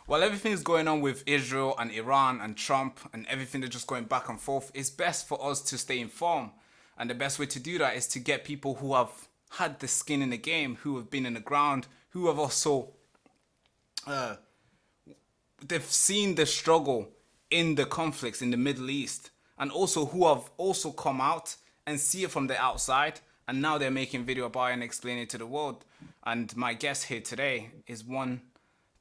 while everything's going on with Israel and Iran and Trump and everything that's just going back and forth, it's best for us to stay informed. And the best way to do that is to get people who have had the skin in the game, who have been in the ground, who have also they've seen the struggle in the conflicts in the Middle East, and also who have also come out and see it from the outside, and now they're making video about it and explaining it to the world. And my guest here today is one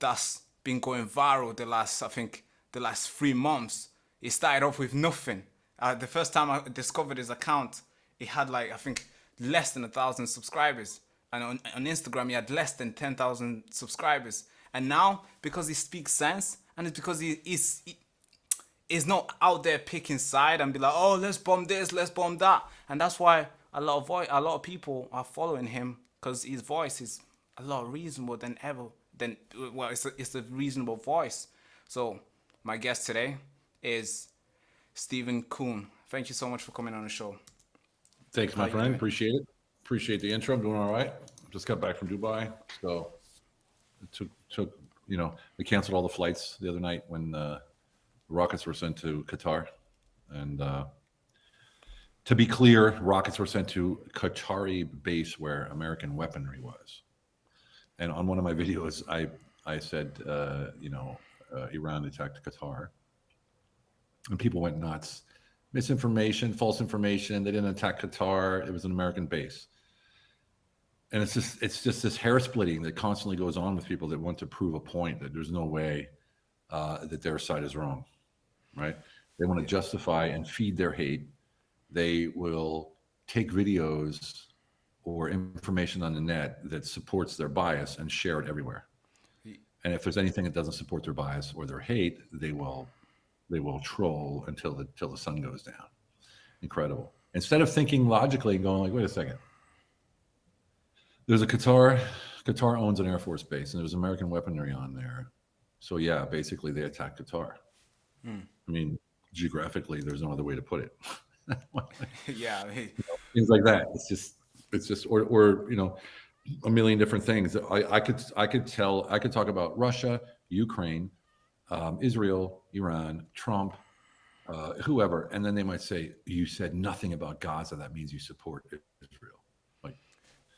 that's been going viral the last 3 months. He started off with nothing. The first time I discovered his account, he had like, I think, less than 1,000 subscribers. And on Instagram, he had less than 10,000 subscribers. And now, because he speaks sense, and it's because he's not out there picking side and be like, oh, let's bomb this, let's bomb that. And that's why a lot of people are following him, because his voice is a lot reasonable than ever. It's a reasonable voice. So my guest today is Stephen Kuhn. Thank you so much for coming on the show. Thanks, my friend. Appreciate it. Appreciate the intro. I'm doing all right. Just got back from Dubai, so it took we canceled all the flights the other night when the rockets were sent to Qatar, and to be clear, rockets were sent to Qatari base where American weaponry was. And on one of my videos, I said, Iran attacked Qatar, and people went nuts. Misinformation, false information. They didn't attack Qatar. It was an American base. And it's just this hair splitting that constantly goes on with people that want to prove a point that there's no way that their side is wrong, right? They want to justify and feed their hate. They will take videos or information on the net that supports their bias and share it everywhere. And if there's anything that doesn't support their bias or their hate, they will troll until the sun goes down. Incredible. Instead of thinking logically and going like, wait a second. There's a Qatar owns an Air Force base, and there's American weaponry on there. So yeah, basically they attacked Qatar. I mean, geographically, there's no other way to put it. Yeah. Things like that. It's just or a million different things. I could talk about Russia, Ukraine, Israel, Iran, Trump, whoever, and then they might say, you said nothing about Gaza. That means you support Israel.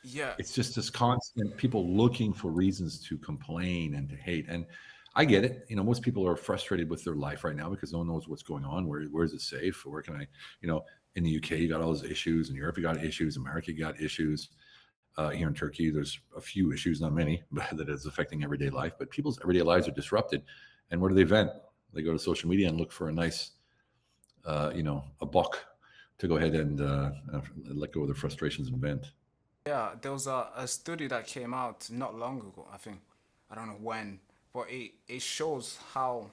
Yeah. It's just this constant people looking for reasons to complain and to hate. And I get it. Most people are frustrated with their life right now because no one knows what's going on. Where is it safe? Where can I, in the UK, you got all those issues. In Europe, you got issues. America, you got issues. Here in Turkey, there's a few issues, not many, but that is affecting everyday life. But people's everyday lives are disrupted. And where do they vent? They go to social media and look for a nice, a buck to go ahead and let go of their frustrations and vent. Yeah, there was a study that came out not long ago, I think. I don't know when, but it shows how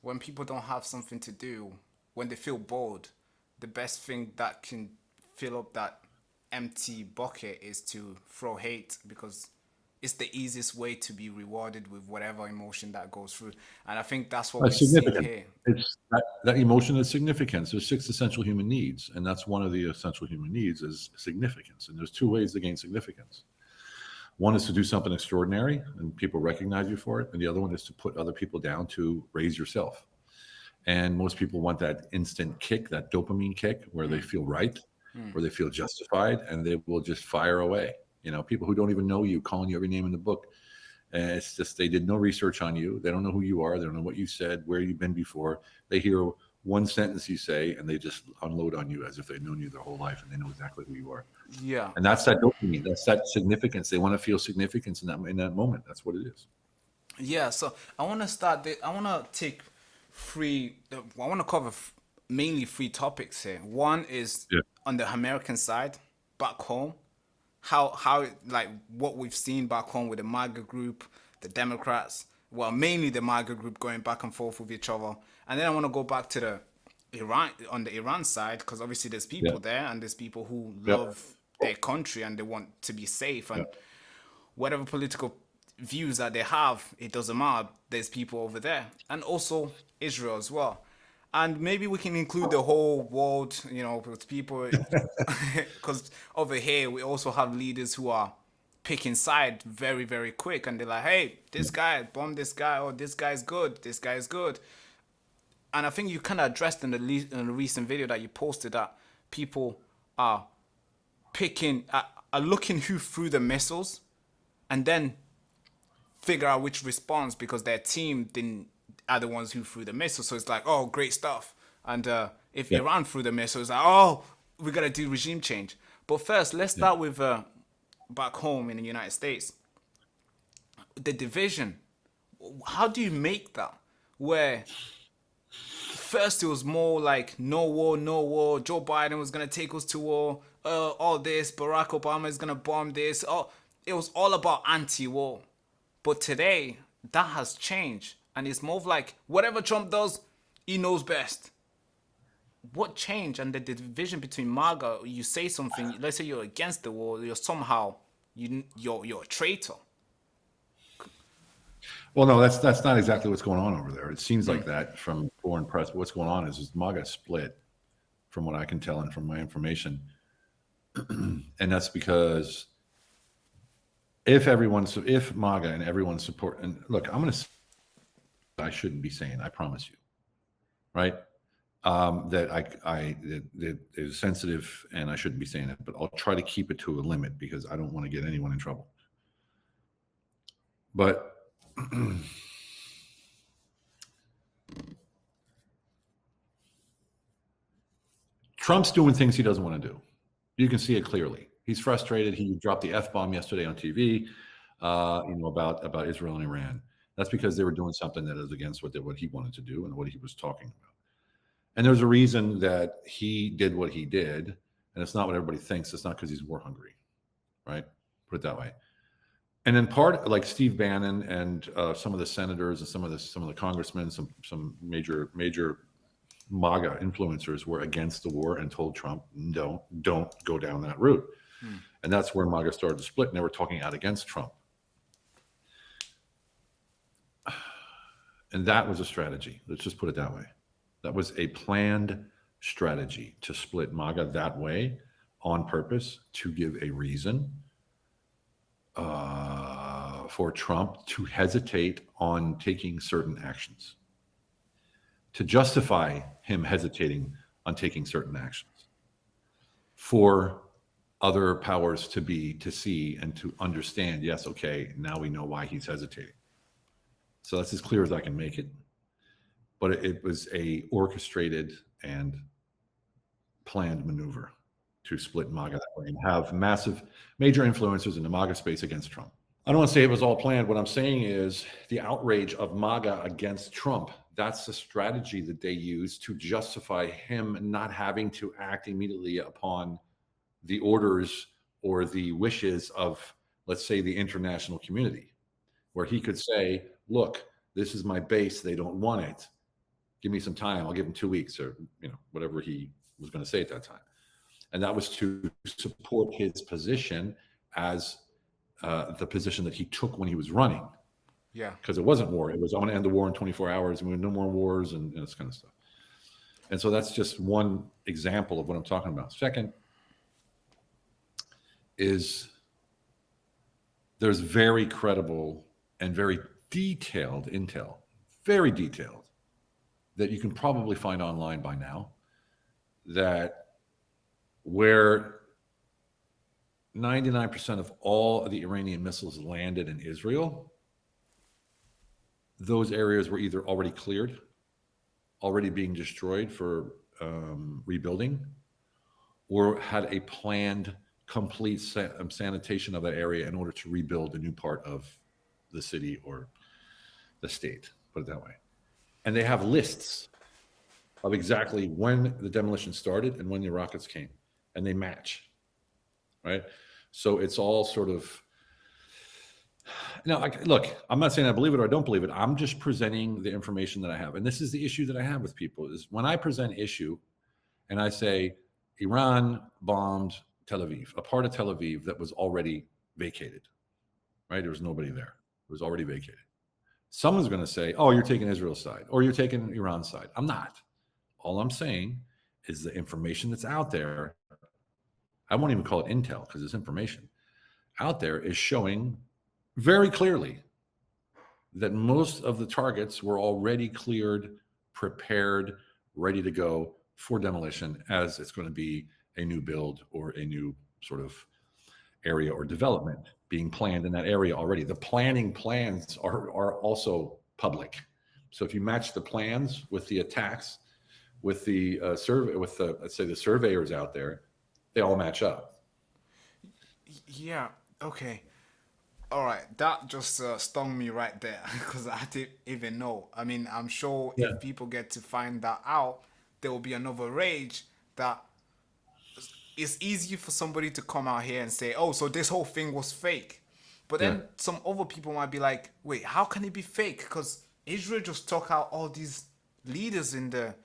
when people don't have something to do, when they feel bored, the best thing that can fill up that empty bucket is to throw hate, because it's the easiest way to be rewarded with whatever emotion that goes through. And I think that's what That's we see significant. here. It's that emotion is significance. There's 6 essential human needs, and that's one of the essential human needs is significance. And there's 2 ways to gain significance. One is to do something extraordinary and people recognize you for it, and the other one is to put other people down to raise yourself. And most people want that instant kick, that dopamine kick, where they feel right, where they feel justified, and they will just fire away. People who don't even know you, calling you every name in the book. And it's just, they did no research on you. They don't know who you are. They don't know what you said, where you've been before. They hear one sentence you say, and they just unload on you as if they've known you their whole life, and they know exactly who you are. Yeah. And that's that dopamine. That's that significance. They want to feel significance in that moment. That's what it is. Yeah, so I want to start. I want to take I want to cover mainly 3 topics here. One is on the American side, back home, how like what we've seen back home with the MAGA group, the Democrats, well, mainly the MAGA group going back and forth with each other. And then I want to go back to the Iran side, because obviously there's people there, and there's people who love their country and they want to be safe, and whatever political views that they have, it doesn't matter. There's people over there, and also Israel as well. And maybe we can include the whole world, with people, because over here we also have leaders who are picking side very, very quick, and they're like, hey, this guy, bomb this guy, or this guy's good, this guy's good. And I think you kind of addressed in the recent video that you posted that people are are looking who threw the missiles, and then figure out which responds because their team didn't are the ones who threw the missiles. So it's like, oh, great stuff. And if Yeah. Iran threw the missiles, it's like, oh, we gotta do regime change. But first, let's start with back home in the United States, the division. How do you make that? Where first it was more like no war, no war. Joe Biden was gonna take us to war. All this, Barack Obama is gonna bomb this. Oh, it was all about anti-war. But today, that has changed, and it's more of like whatever Trump does, he knows best. What changed? And the division between MAGA, you say something. Let's say you're against the war, you're somehow you're a traitor. Well, no, that's not exactly what's going on over there. It seems like that from foreign press. But what's going on is MAGA split, from what I can tell and from my information, and that's because if MAGA and everyone support, and look, I shouldn't be saying, I promise you, right? That is sensitive and I shouldn't be saying it, but I'll try to keep it to a limit because I don't want to get anyone in trouble. But Trump's doing things he doesn't want to do. You can see it clearly. He's frustrated. He dropped the F-bomb yesterday on TV, about Israel and Iran. That's because they were doing something that is against what he wanted to do and what he was talking about. And there's a reason that he did what he did, and it's not what everybody thinks. It's not because he's war hungry, right? Put it that way. And then like Steve Bannon and some of the senators and some of the congressmen, some major MAGA influencers were against the war and told Trump, don't go down that route. And that's where MAGA started to split, and they were talking out against Trump. And that was a strategy. Let's just put it that way. That was a planned strategy to split MAGA that way on purpose, to give a reason for Trump to hesitate on taking certain actions, to justify him hesitating on taking certain actions, for other powers to see and to understand, yes, okay, now we know why he's hesitating. So that's as clear as I can make it. But it was a orchestrated and planned maneuver to split MAGA that way and have major influencers in the MAGA space against Trump. I don't want to say it was all planned. What I'm saying is the outrage of MAGA against Trump, that's the strategy that they use to justify him not having to act immediately upon the orders or the wishes of, let's say, the international community, where he could say, look, this is my base. They don't want it. Give me some time. I'll give him 2 weeks, or whatever he was going to say at that time. And that was to support his position as the position that he took when he was running. Yeah. Because it wasn't war. It was, I want to end the war in 24 hours. And no more wars and this kind of stuff. And so that's just one example of what I'm talking about. Second is there's very credible and very detailed intel, very detailed, that you can probably find online by now, that where 99% of all of the Iranian missiles landed in Israel, those areas were either already cleared, already being destroyed for rebuilding, or had a planned complete sanitation of that area in order to rebuild a new part of the city or the state, put it that way. And they have lists of exactly when the demolition started and when the rockets came, and they match, right? So it's all sort of, look, I'm not saying I believe it or I don't believe it. I'm just presenting the information that I have. And this is the issue that I have with people, is when I present issue and I say Iran bombed Tel Aviv, a part of Tel Aviv that was already vacated, right? There was nobody there. It was already vacated. Someone's going to say, oh, you're taking Israel's side or you're taking Iran's side. I'm not. All I'm saying is the information that's out there. I won't even call it intel because it's information. out there is showing very clearly that most of the targets were already cleared, prepared, ready to go for demolition, as it's going to be a new build or a new sort of area or development being planned in that area already. The planning plans are also public. So if you match the plans with the attacks, with the survey, with the, let's say, the surveyors out there, they all match up. Yeah. Okay. All right. That just stung me right there because I didn't even know. I mean, I'm sure Yeah. if people get to find that out, there will be another rage that it's easy for somebody to come out here and say, "Oh, so this whole thing was fake," but Yeah. then some other people might be like, "Wait, how can it be fake? Because Israel just took out all these leaders in the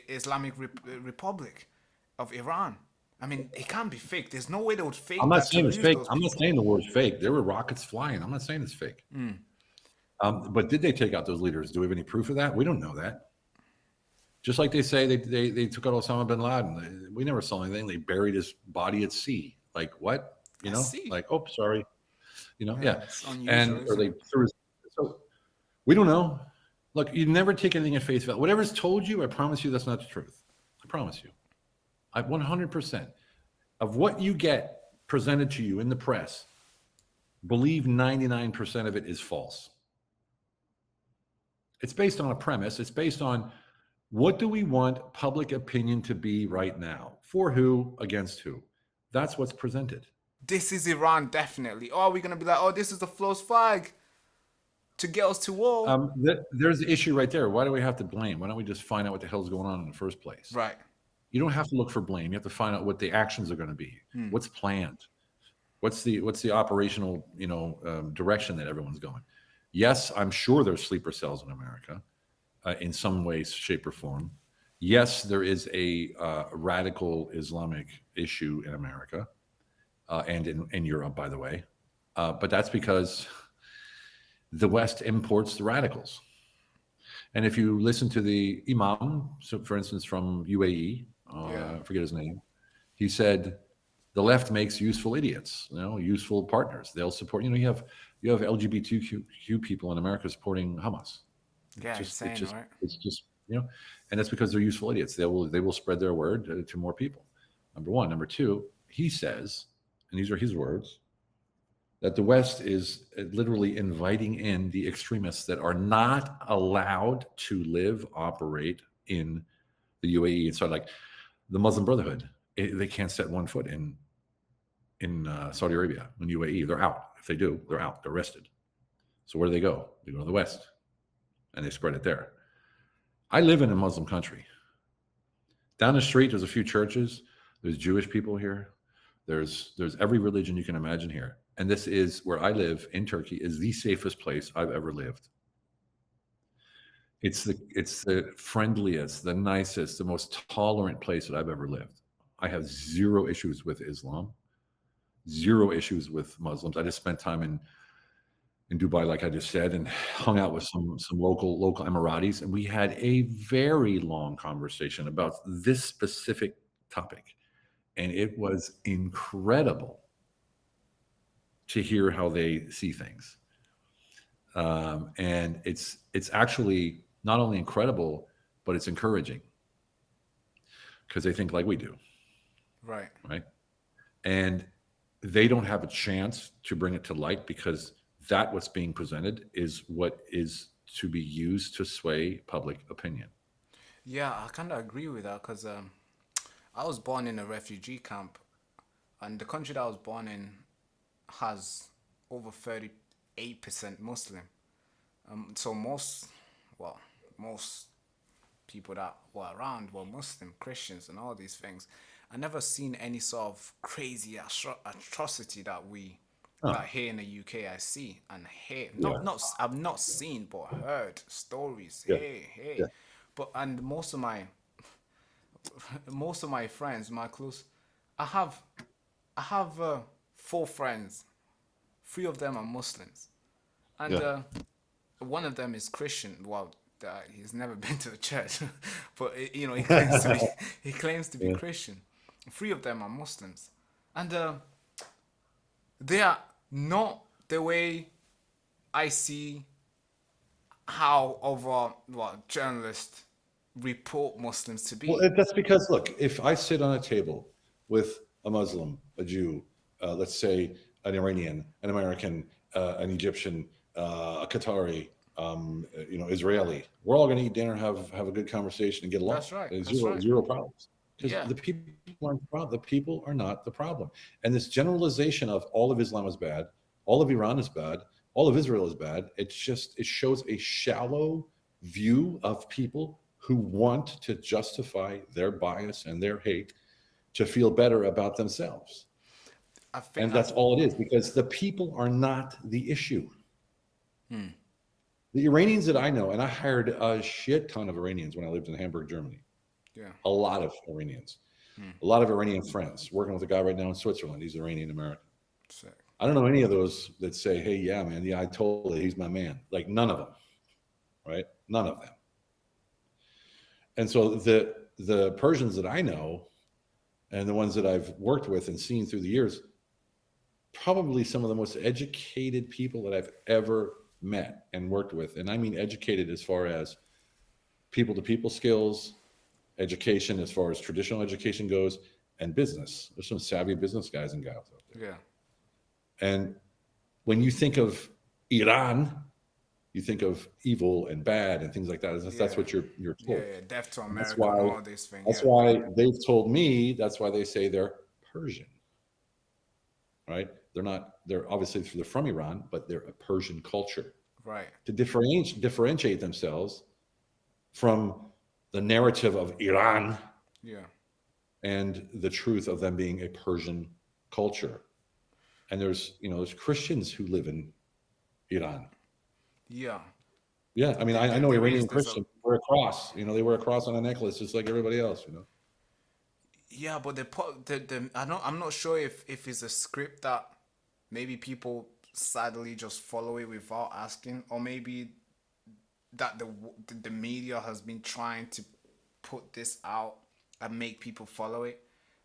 Islamic Republic of Iran. I mean, it can't be fake. There's no way they would I'm fake not that to saying it's lose fake. those I'm not people." saying the word's fake. There were rockets flying. I'm not saying it's fake. But did they take out those leaders? Do we have any proof of that? We don't know that. Just like they say they took out Osama bin Laden. We never saw anything. They buried his body at sea. Like what? You I know? see. Like, oh, sorry. You know? Yeah, Yeah. it's And unusual, or isn't they it? threw his, so we don't know. Look, you never take anything at face value. Whatever's told you, I promise you that's not the truth. I promise you. I 100% of what you get presented to you in the press, believe 99% of it is false. It's based on a premise. It's based on what do we want public opinion to be right now? For who, against who? That's what's presented. This is Iran, definitely. Or are we gonna be like, "Oh, this is the false flag to get us to war"? There's the issue right there. Why do we have to blame? Why don't we just find out what the hell's going on in the first place? Right. You don't have to look for blame. You have to find out what the actions are going to be. What's planned? What's the operational direction that everyone's going? Yes, I'm sure there's sleeper cells in America, in some way, shape, or form. Yes, there is a radical Islamic issue in America and in Europe, by the way. But that's because the West imports the radicals. And if you listen to the Imam, so for instance, from UAE, I forget his name, he said, the left makes useful idiots, useful partners. They'll support, you have LGBTQ people in America supporting Hamas. Yeah, insane, right? It's just, and that's because they're useful idiots. They will spread their word to more people. Number one. Number two, he says, and these are his words, that the West is literally inviting in the extremists that are not allowed to live, operate in the UAE. And so, like the Muslim Brotherhood, they can't set one foot in Saudi Arabia, in UAE. They're out. If they do, they're out. They're arrested. So where do they go? They go to the West, and they spread it there. I live in a Muslim country. Down the street, there's a few churches. There's Jewish people here. There's every religion you can imagine here. And this is where I live in Turkey, is the safest place I've ever lived. It's the friendliest, the nicest, the most tolerant place that I've ever lived. I have zero issues with Islam, zero issues with Muslims. I just spent time in Dubai, like I just said, and hung out with some local Emiratis, and we had a very long conversation about this specific topic, and it was incredible to hear how they see things. And it's actually not only incredible, but it's encouraging because they think like we do. Right. Right. And they don't have a chance to bring it to light because that what's being presented is what is to be used to sway public opinion. Yeah, I kind of agree with that because I was born in a refugee camp, and the country that I was born in has over 38% Muslim. So most people that were around were Muslim, Christians, and all these things. I never seen any sort of crazy atrocity that here in the UK I see and hear. I've not seen but heard stories. Yeah. Hey. Yeah. But and most of my friends, my close, I have 4 friends. 3 of them are Muslims, and one of them is Christian. Well, he's never been to a church, but he claims to be Christian. 3 of them are Muslims, and they are not the way I see how other journalists report Muslims to Well, be. that's because, look, if I sit on a table with a Muslim, a Jew, let's say an Iranian, an American, an Egyptian, a Qatari, Israeli, we're all going to eat dinner, have a good conversation, and get along. That's right. There's That's right. zero problems because Yeah. the people aren't the problem. The people are not the problem. And this generalization of all of Islam is bad, all of Iran is bad, all of Israel is bad. It shows a shallow view of people who want to justify their bias and their hate to feel better about themselves. I think And that's all it is, because the people are not the issue. The Iranians that I know, and I hired a shit ton of Iranians when I lived in Hamburg, Germany. yeah. A lot of Iranians, a lot of Iranian friends. Working with a guy right now in Switzerland. He's Iranian American. Sick. I don't know any of those that say, "Hey, yeah, man, yeah, I totally, he's my man." Like none of them, right? None of them. And so the Persians that I know, and the ones that I've worked with and seen through the years, probably some of the most educated people that I've ever met and worked with. And I mean educated as far as people to people skills, education as far as traditional education goes, and business. There's some savvy business guys and gals out there. Yeah. And when you think of Iran, you think of evil and bad and things like that. That's what you're told. Yeah. Death to And that's America and why all these things. that's Yeah. why they've told me, that's why they say they're Persian. Right? They're obviously from Iran, but they're a Persian culture. Right. To differentiate themselves from the narrative of Iran Yeah. and the truth of them being a Persian culture. And there's Christians who live in Iran. Yeah. Yeah, I mean, I know There is Iranian this. Christians wear a cross. They wear a cross on a necklace just like everybody else. Yeah, but I'm not sure if it's a script that maybe people sadly just follow it without asking, or maybe that the media has been trying to put this out and make people follow it.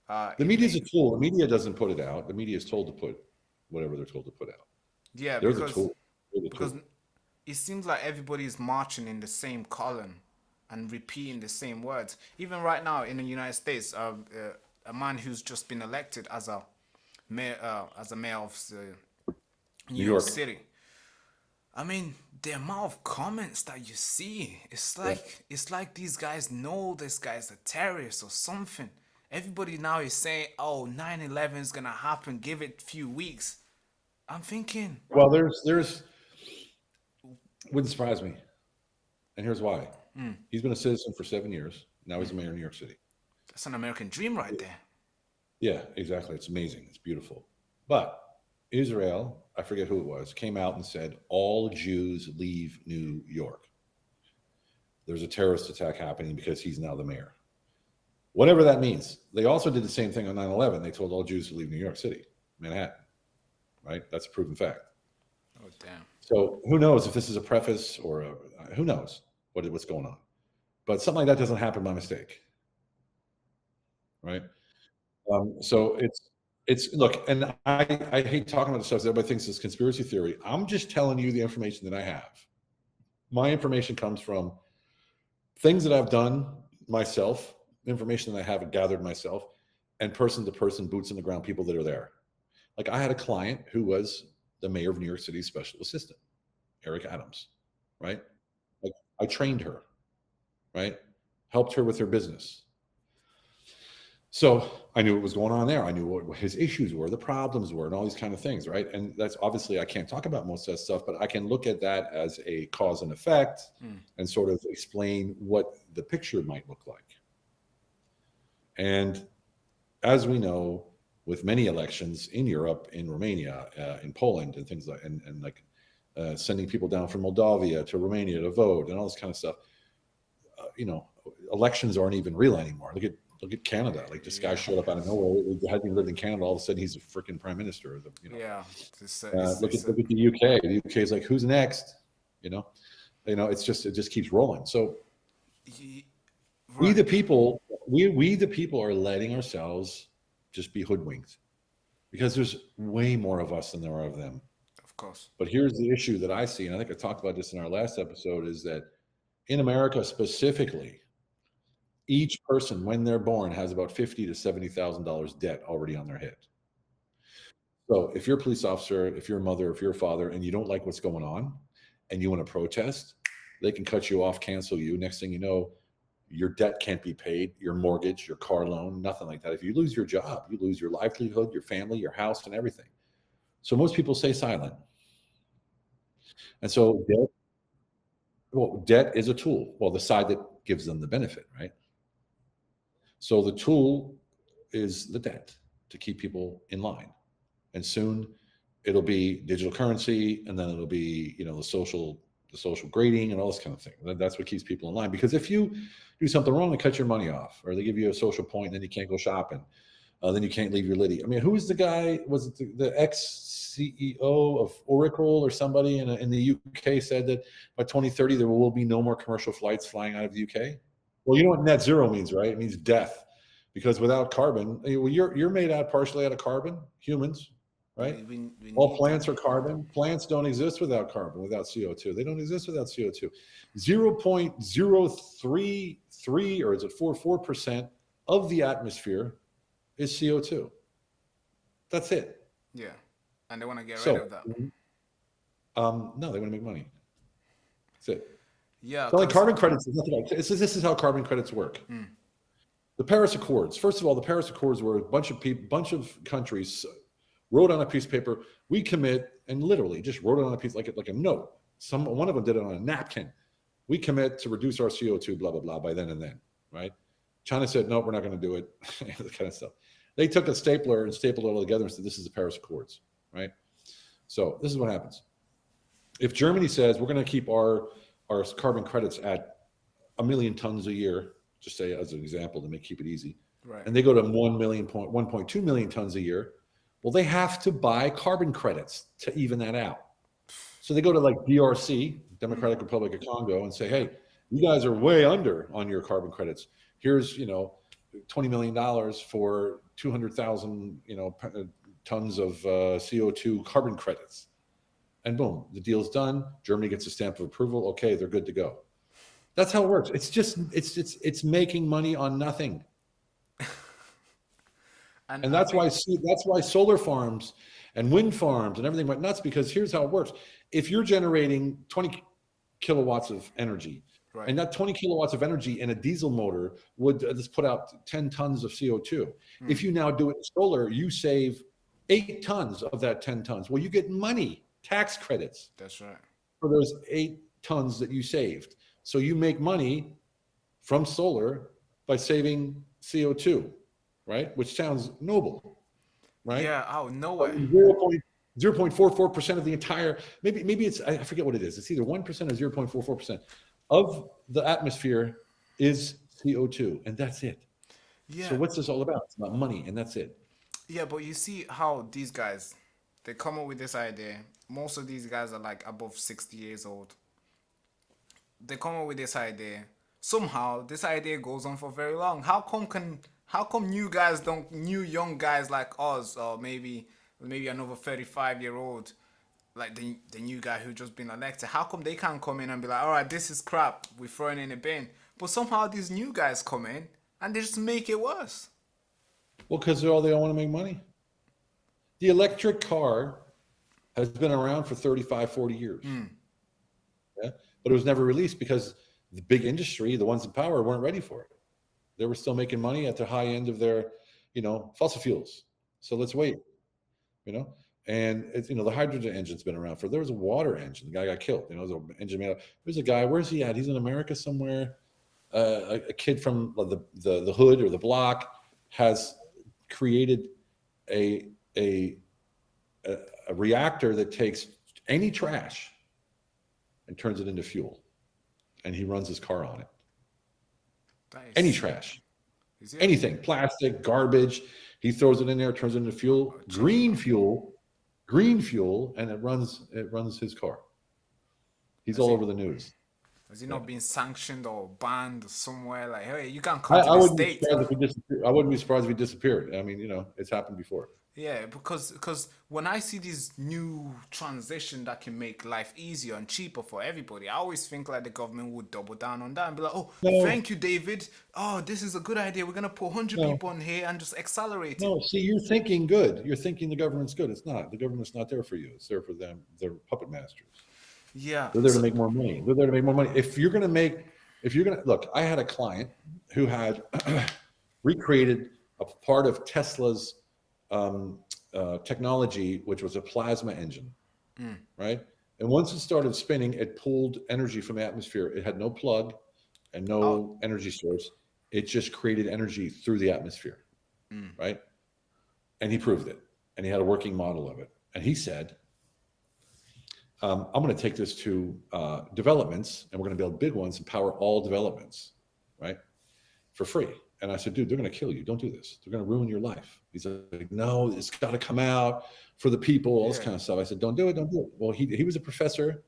The media's a tool. The media doesn't put it out. The media is told to put whatever they're told to put out. Yeah, They're the tool. because it seems like everybody is marching in the same column and repeating the same words. Even right now in the United States, a man who's just been elected as a mayor of New York City. I mean, the amount of comments that you see, it's like these guys know this guy's a terrorist or something. Everybody now is saying, "Oh, 9/11 is gonna happen. Give it a few weeks." I'm thinking, Well, there's wouldn't surprise me, and here's why. He's been a citizen for 7 years. Now he's a mayor of New York City. that's an American dream right there. Yeah, exactly. It's amazing. It's beautiful. But Israel, I forget who it was, came out and said all Jews leave New York. There's a terrorist attack happening because he's now the mayor. Whatever that means. They also did the same thing on 9/11. They told all Jews to leave New York City, Manhattan. Right? That's a proven fact. Oh damn. So who knows if this is a preface or who knows what's going on. But something like that doesn't happen by mistake. Right? So it's look, and I hate talking about the stuff. Everybody thinks it's conspiracy theory. I'm just telling you the information that I have. My information comes from things that I've done myself, information that I have gathered myself, and person to person, boots on the ground, people that are there. Like I had a client who was the mayor of New York City's special assistant, Eric Adams, right? Like I trained her, right? Helped her with her business. So I knew what was going on there. I knew what his issues were, the problems were, and all these kind of things, right? And that's obviously I can't talk about most of that stuff, but I can look at that as a cause and effect and sort of explain what the picture might look like. And as we know, with many elections in Europe, in Romania, in Poland, and things like, and like sending people down from Moldavia to Romania to vote and all this kind of stuff, elections aren't even real anymore. Look at Canada. Like this guy showed up out of nowhere. He hadn't lived in Canada. All of a sudden, he's a freaking prime minister. Yeah. Look at the UK. The UK is like, who's next? It just keeps rolling. So we the people are letting ourselves just be hoodwinked. because there's way more of us than there are of them. Of course. But here's the issue that I see, and I think I talked about this in our last episode, is that in America specifically, each person when they're born has about $50,000 to $70,000 debt already on their head. So if you're a police officer, if you're a mother, if you're a father, and you don't like what's going on, and you want to protest, they can cut you off, cancel you. Next thing you know, your debt can't be paid, your mortgage, your car loan, nothing like that. If you lose your job, you lose your livelihood, your family, your house, and everything. So most people stay silent. And so debt is a tool. Well, the side that gives them the benefit, right? So the tool is the debt to keep people in line. And soon it'll be digital currency, and then it'll be, the social grading and all this kind of thing. That's what keeps people in line. Because if you do something wrong, they cut your money off, or they give you a social point, and then you can't go shopping. Then you can't leave your Liddy. I mean, who was the guy? Was it the ex-CEO of Oracle or somebody in the UK said that by 2030 there will be no more commercial flights flying out of the UK? Well, you know what net zero means, right? It means death, because without carbon, you're made out partially out of carbon. Humans, right? We All plants are carbon. Plants don't exist without carbon, without CO2. They don't exist without CO2. 0.033, or is it 44% of the atmosphere is CO2. That's it. Yeah. And they want to get rid of that. No, they want to make money. That's it. Yeah. So like carbon credits is nothing like this. This is how carbon credits work. The Paris Accords. First of all, the Paris Accords were a bunch of countries wrote on a piece of paper, we commit, and literally just wrote it on a piece, like a note. One of them did it on a napkin. We commit to reduce our CO2, blah, blah, blah, by then and then, right? China said, no, we're not going to do it, that kind of stuff. They took a stapler and stapled it all together and said, this is the Paris Accords, right? So this is what happens. If Germany says, we're going to keep our carbon credits at 1 million tons a year, just say as an example to keep it easy, right, and they go to 1.2 million tons a year, well, they have to buy carbon credits to even that out. So they go to like DRC, Democratic Republic of Congo, and say, hey, you guys are way under on your carbon credits. Here's, $20 million for 200,000, tons of CO2 carbon credits. And boom, the deal's done. Germany gets a stamp of approval. Okay, they're good to go. That's how it works. It's making money on nothing. And that's why solar farms and wind farms and everything went nuts, because here's how it works. If you're generating 20 kilowatts of energy, right, and that 20 kilowatts of energy in a diesel motor would just put out 10 tons of CO2. If you now do it in solar, you save 8 tons of that 10 tons. Well, you get money, tax credits. That's right. For those 8 tons that you saved. So you make money from solar by saving CO2. Right? Which sounds noble, right? Yeah, out of nowhere. 0.44% of the entire, maybe it's, I forget what it is. It's either 1% or 0.44% of the atmosphere is CO2, and that's it. Yeah. So what's this all about? It's about money, and that's it. Yeah, but you see how these guys, they come up with this idea. Most of these guys are like above 60 years old. They come up with this idea. Somehow, this idea goes on for very long. How come new young guys like us, or maybe another 35-year-old, like the new guy who just been elected, how come they can't come in and be like, all right, this is crap, we're throwing in a bin? But somehow these new guys come in and they just make it worse. Well, because they all want to make money. The electric car has been around for 35, 40 years. Yeah? But it was never released because the big industry, the ones in power, weren't ready for it. They were still making money at the high end of their, fossil fuels. So let's wait, and it's, the hydrogen engine's been around there was a water engine. The guy got killed, there's an engine made up. There's a guy, where's he at? He's in America somewhere. A kid from the hood or the block has created a reactor that takes any trash and turns it into fuel. And he runs his car on it. Any trash, anything, plastic, garbage, he throws it in there, turns it into fuel, green fuel, and it runs his car. He's all over the news. Has he not been sanctioned or banned somewhere? Like, hey, you can't come to the States. I wouldn't be surprised if he disappeared. I mean, it's happened before. Yeah, because when I see these new transition that can make life easier and cheaper for everybody, I always think like the government would double down on that and be like, "Oh, No, thank you, David. Oh, this is a good idea. We're gonna put 100 no, people on here and just accelerate it." no. See, you're thinking good. You're thinking the government's good. It's not. The government's not there for you. It's there for them. They're puppet masters. Yeah. They're there to So, make more money. They're there to make more money. If you're going to look, I had a client who had recreated a part of Tesla's technology, which was a plasma engine, right? And once it started spinning, it pulled energy from the atmosphere. It had no plug and oh, no energy source. It just created energy through the atmosphere, right? And he proved it. And he had a working model of it. And he said, I'm going to take this to developments, and we're going to build big ones and power all developments, right, for free. And I said, dude, they're going to kill you. Don't do this. They're going to ruin your life. He's like, no, it's got to come out for the people, all this kind of stuff. I said, don't do it. Don't do it. Well, he was a professor.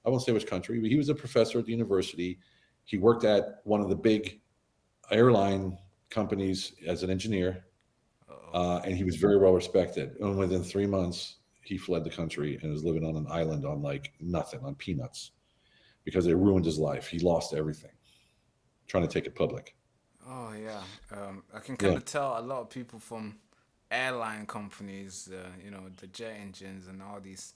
I won't say which country, but he was a professor at the university. He worked at one of the big airline companies as an engineer, and he was very well respected. And within 3 months, he fled the country and was living on an island on like nothing, on peanuts, because they ruined his life. He lost everything trying to take it public. oh yeah. I can kind Yeah. of tell a lot of people from airline companies, the jet engines and all these.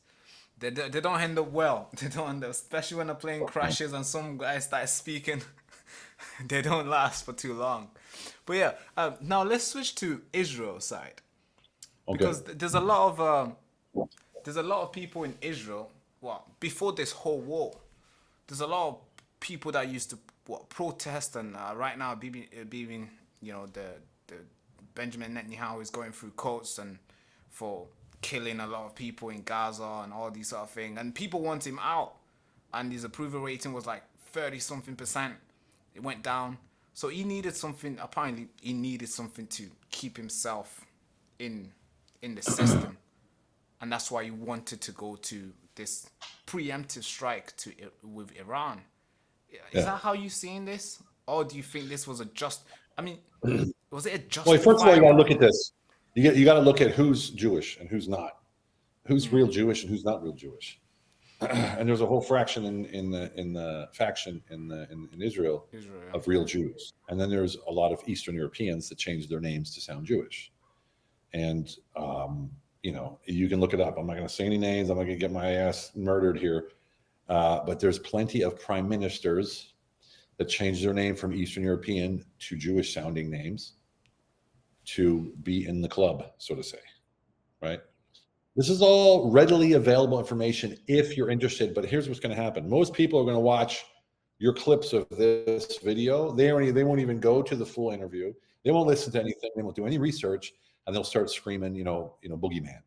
They don't end up well. They don't end up, especially when a plane crashes and some guy starts speaking. They don't last for too long. But yeah, now let's switch to Israel side Okay. because there's a lot of people in Israel. Well, before this whole war, there's a lot of people that used to protest, and right now, being the Benjamin Netanyahu is going through courts and for killing a lot of people in Gaza and all these sort of things, and people want him out, and his approval rating was like 30 something percent. It went down, so he needed something. Apparently, he needed something to keep himself in the system, and that's why he wanted to go to this preemptive strike with Iran. Is Yeah. that how you seeing this, or do you think this was a just? I mean, was it a Well, first of all, you got to justifiable? look at this. You got to look at who's Jewish and who's not, who's real Jewish and who's not real Jewish. And there's a whole fraction in the faction in Israel Israel. of real Jews, and then there's a lot of Eastern Europeans that change their names to sound Jewish. And you can look it up. I'm not going to say any names. I'm not going to get my ass murdered here. But there's plenty of prime ministers that change their name from Eastern European to Jewish sounding names to be in the club, so to say, right? This is all readily available information if you're interested, but here's what's going to happen. Most people are going to watch your clips of this video. They won't even go to the full interview. They won't listen to anything. They won't do any research, and they'll start screaming, boogeyman,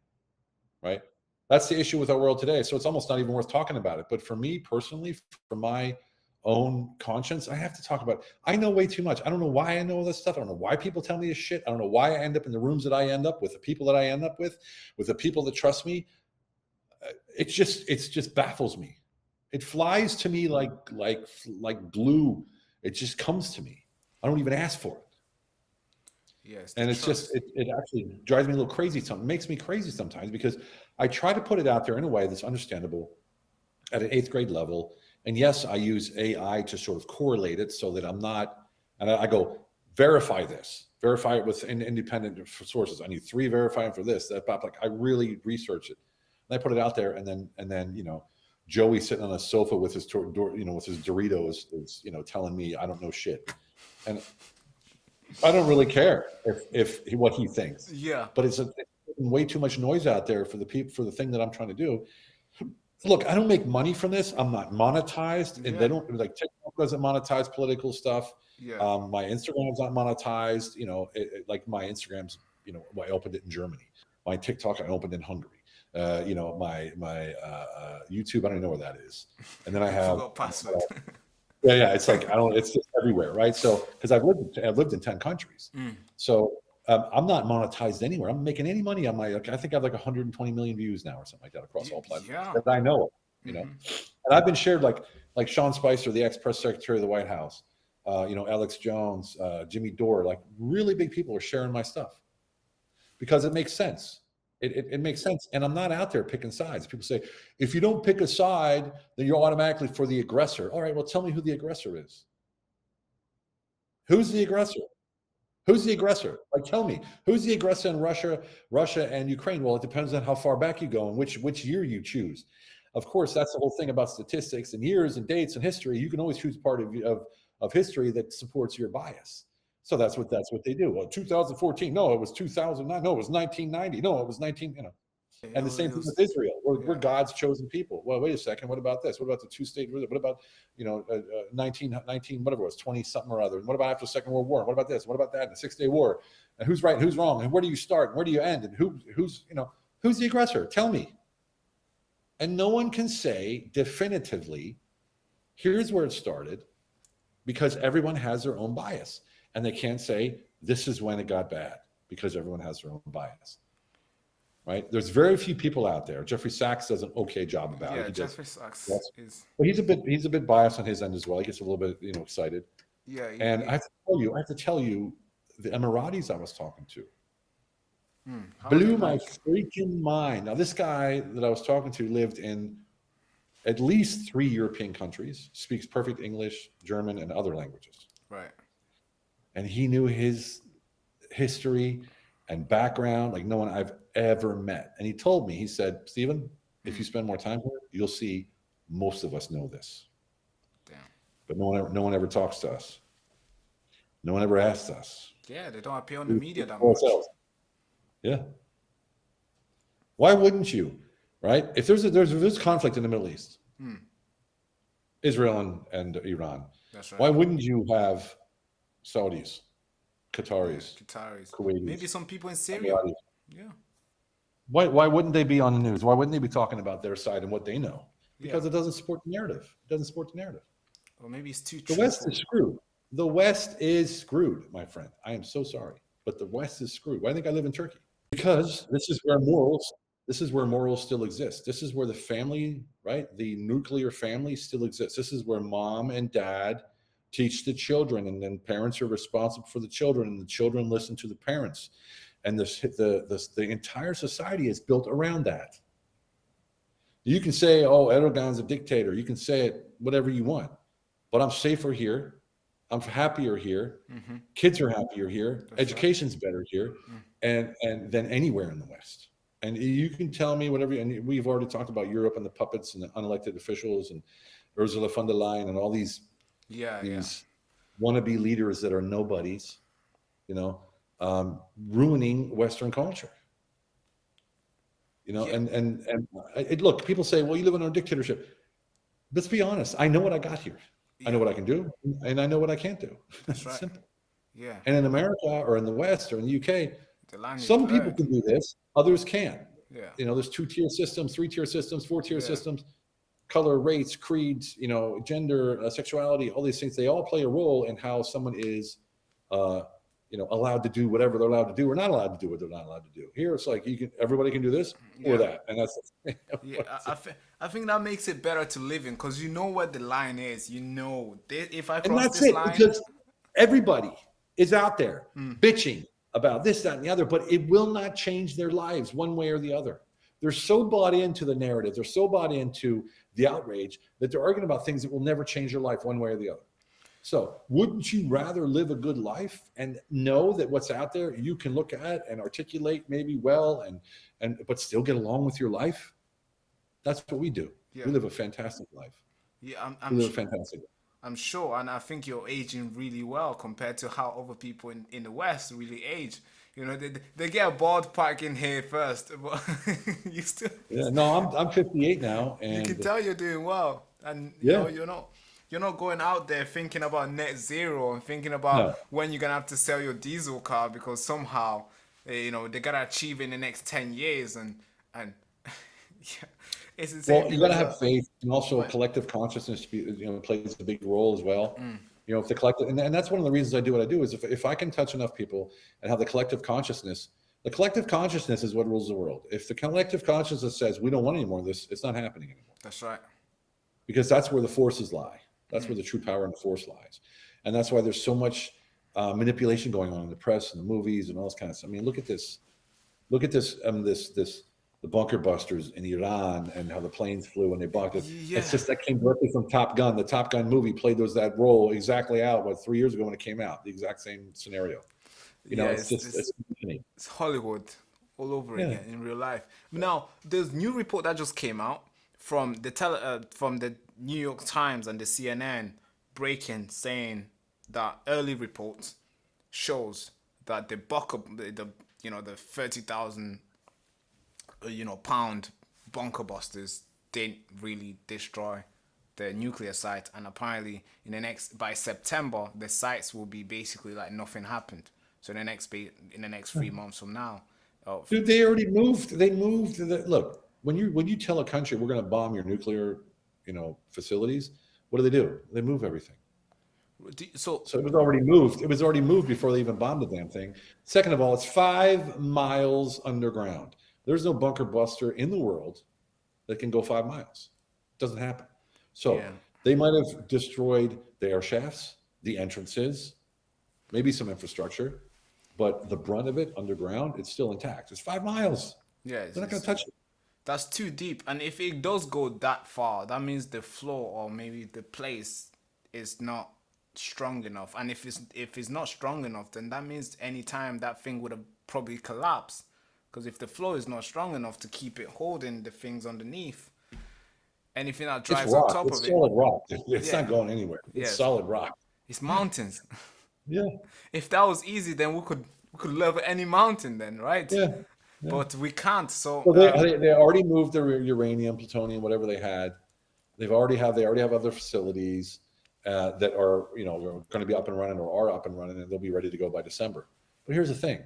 right? That's the issue with our world today. So it's almost not even worth talking about it. But for me personally, for my own conscience, I have to talk about it. I know way too much. I don't know why I know all this stuff. I don't know why people tell me this shit. I don't know why I end up in the rooms that I end up with, the people that I end up with the people that trust me. It just baffles me. It flies to me like glue. It just comes to me. I don't even ask for it. Yes, And it's just, it actually drives me a little crazy. It makes me crazy sometimes because I try to put it out there in a way that's understandable at an 8th grade level. And yes, I use AI to sort of correlate it so that I'm not, and I go, verify it with independent sources. I need 3 verifying for this, that, like I really research it. And I put it out there, and then, Joey sitting on a sofa with his, with his Doritos is, telling me I don't know shit. And I don't really care if what he thinks. yeah, But it's way too much noise out there for the thing that I'm trying to do. Look, I don't make money from this. I'm not monetized, and they don't, like, TikTok doesn't monetize political stuff. yeah. My Instagram's not monetized. Like my Instagram's, I opened it in Germany. My TikTok I opened in Hungary. My YouTube, I don't even know where that is. And then I have Forgot password. yeah. It's like it's just everywhere, right? So because I've lived in 10 countries, so I'm not monetized anywhere. I'm making any money on my. I think I have like 120 million views now or something like that across all platforms that I know of. And I've been shared like Sean Spicer, the ex-press secretary of the White House, Alex Jones, Jimmy Dore, like really big people are sharing my stuff because it makes sense. It makes sense. And I'm not out there picking sides. People say, if you don't pick a side, then you're automatically for the aggressor. All right, well, tell me who the aggressor is. Who's the aggressor? Who's the aggressor? Like, tell me, who's the aggressor in Russia and Ukraine? Well, it depends on how far back you go and which year you choose. Of course, that's the whole thing about statistics and years and dates and history. You can always choose part of history that supports your bias. So that's what they do. Well, 2014, no, it was 2009, no, it was 1990, no, it was 19, you know. And the same thing with Israel. We're God's chosen people. Well, wait a second. What about this? What about the two-state? What about 19, whatever it was, 20 something or other? What about after the Second World War? What about this? What about that? And the 6-Day War? And who's right? And who's wrong? And where do you start? And where do you end? And who's the aggressor? Tell me. And no one can say definitively, here's where it started, because everyone has their own bias. And they can't say, this is when it got bad, because everyone has their own bias. Right? There's very few people out there. Jeffrey Sachs does an okay job about it. Jeffrey Sachs is. But he's a bit biased on his end as well. He gets a little bit, excited. Yeah. And I have to tell you, the Emiratis I was talking to blew my freaking mind. Now, this guy that I was talking to lived in at least 3 European countries, speaks perfect English, German, and other languages. Right. And he knew his history and background like no one I've ever met. And he told me, he said, Stephen, if you spend more time here, you'll see most of us know this. Damn. But no one ever talks to us. No one ever asks us. Yeah, they don't appear on the media that much. Yeah. Why wouldn't you? Right? If there's conflict in the Middle East, Israel and Iran, that's right. Why wouldn't you have Saudis, Qataris, Kuwaitis, maybe some people in Syria? Yeah. Why wouldn't they be on the news? Why wouldn't they be talking about their side and what they know? Because it doesn't support the narrative. It doesn't support the narrative. Or maybe it's too. The West is screwed. The West is screwed, my friend. I am so sorry, but the West is screwed. Why do you think I live in Turkey? Because this is where morals still exist. This is where the family, right? The nuclear family still exists. This is where mom and dad teach the children, and then parents are responsible for the children, and the children listen to the parents. And the entire society is built around that. You can say, oh, Erdogan's a dictator. You can say it, whatever you want. But I'm safer here. I'm happier here. Mm-hmm. Kids are happier here. That's education's right. Better here, and than anywhere in the West. And you can tell me whatever. And we've already talked about Europe and the puppets and the unelected officials and Ursula von der Leyen and all these wannabe leaders that are nobodies, ruining Western culture. And look, people say, well, you live in a dictatorship. Let's be honest. I know what I got here. I know what I can do, and I know what I can't do. That's right. Simple. Yeah. And in America or in the West or in the UK, some people can do this, others can't. Yeah. There's 2-tier systems, 3-tier systems, 4-tier systems, color, race, creeds, gender, sexuality, all these things. They all play a role in how someone is, allowed to do whatever they're allowed to do or not allowed to do what they're not allowed to do. Here, it's like everybody can do this or that, and that's. I think that makes it better to live in because you know what the line is. If I cross and that's this it, line, because everybody is out there bitching about this, that, and the other, but it will not change their lives one way or the other. They're so bought into the narrative, they're so bought into the outrage that they're arguing about things that will never change your life one way or the other. So wouldn't you rather live a good life and know that what's out there you can look at and articulate maybe well but still get along with your life? That's what we do. Yeah. We live a fantastic life. Yeah, I'm sure, and I think you're aging really well compared to how other people in the West really age. They get a bald pack in here first, but you still. Yeah, no, I'm 58 now, and you can tell you're doing well, and you're not going out there thinking about net zero and thinking about when you're gonna have to sell your diesel car because somehow, they gotta achieve in the next 10 years, and it's the same. Well, you gotta have faith, and also collective consciousness, plays a big role as well. If the collective, and that's one of the reasons I do what I do is if I can touch enough people and have the collective consciousness is what rules the world. If the collective consciousness says we don't want any more of this, it's not happening anymore. That's right. Because that's where the forces lie. That's where the true power and the force lies. And that's why there's so much manipulation going on in the press and the movies and all this kind of stuff. I mean, look at this. Look at this, the bunker busters in Iran and how the planes flew when they blocked it. Yeah. It's just that came directly from Top Gun. The Top Gun movie played that role exactly out 3 years ago when it came out. The exact same scenario. Yeah, It's just it's it's Hollywood all over yeah. again in real life. Now, there's new report that just came out from from the New York Times and the CNN breaking, saying that early reports shows that the the 30,000 pound bunker busters didn't really destroy the nuclear site, and apparently by September the sites will be basically like nothing happened. So in the next 3 months from now, Dude, they already moved. They moved. Look, when you tell a country we're going to bomb your nuclear, facilities, what do? They move everything. so So it was already moved. It was already moved before they even bombed the damn thing. Second of all, it's 5 miles underground. There's no bunker buster in the world that can go 5 miles. It doesn't happen. So yeah. they might have destroyed the air shafts, the entrances, maybe some infrastructure, but the brunt of it underground, it's still intact. It's 5 miles. Yeah, They're not going to touch it. That's too deep. And if it does go that far, that means the floor or maybe the place is not strong enough. And if it's not strong enough, then that means any time that thing would have probably collapsed. Because if the floor is not strong enough to keep it holding the things underneath, anything that drives on top of it, it's solid rock. It's not going anywhere. It's solid rock. It's mountains. Yeah. If that was easy, then we could level any mountain then, right? Yeah. But we can't. So they already moved their uranium, plutonium, whatever they had. They already have other facilities that are going to be up and running or are up and running, and they'll be ready to go by December. But here's the thing: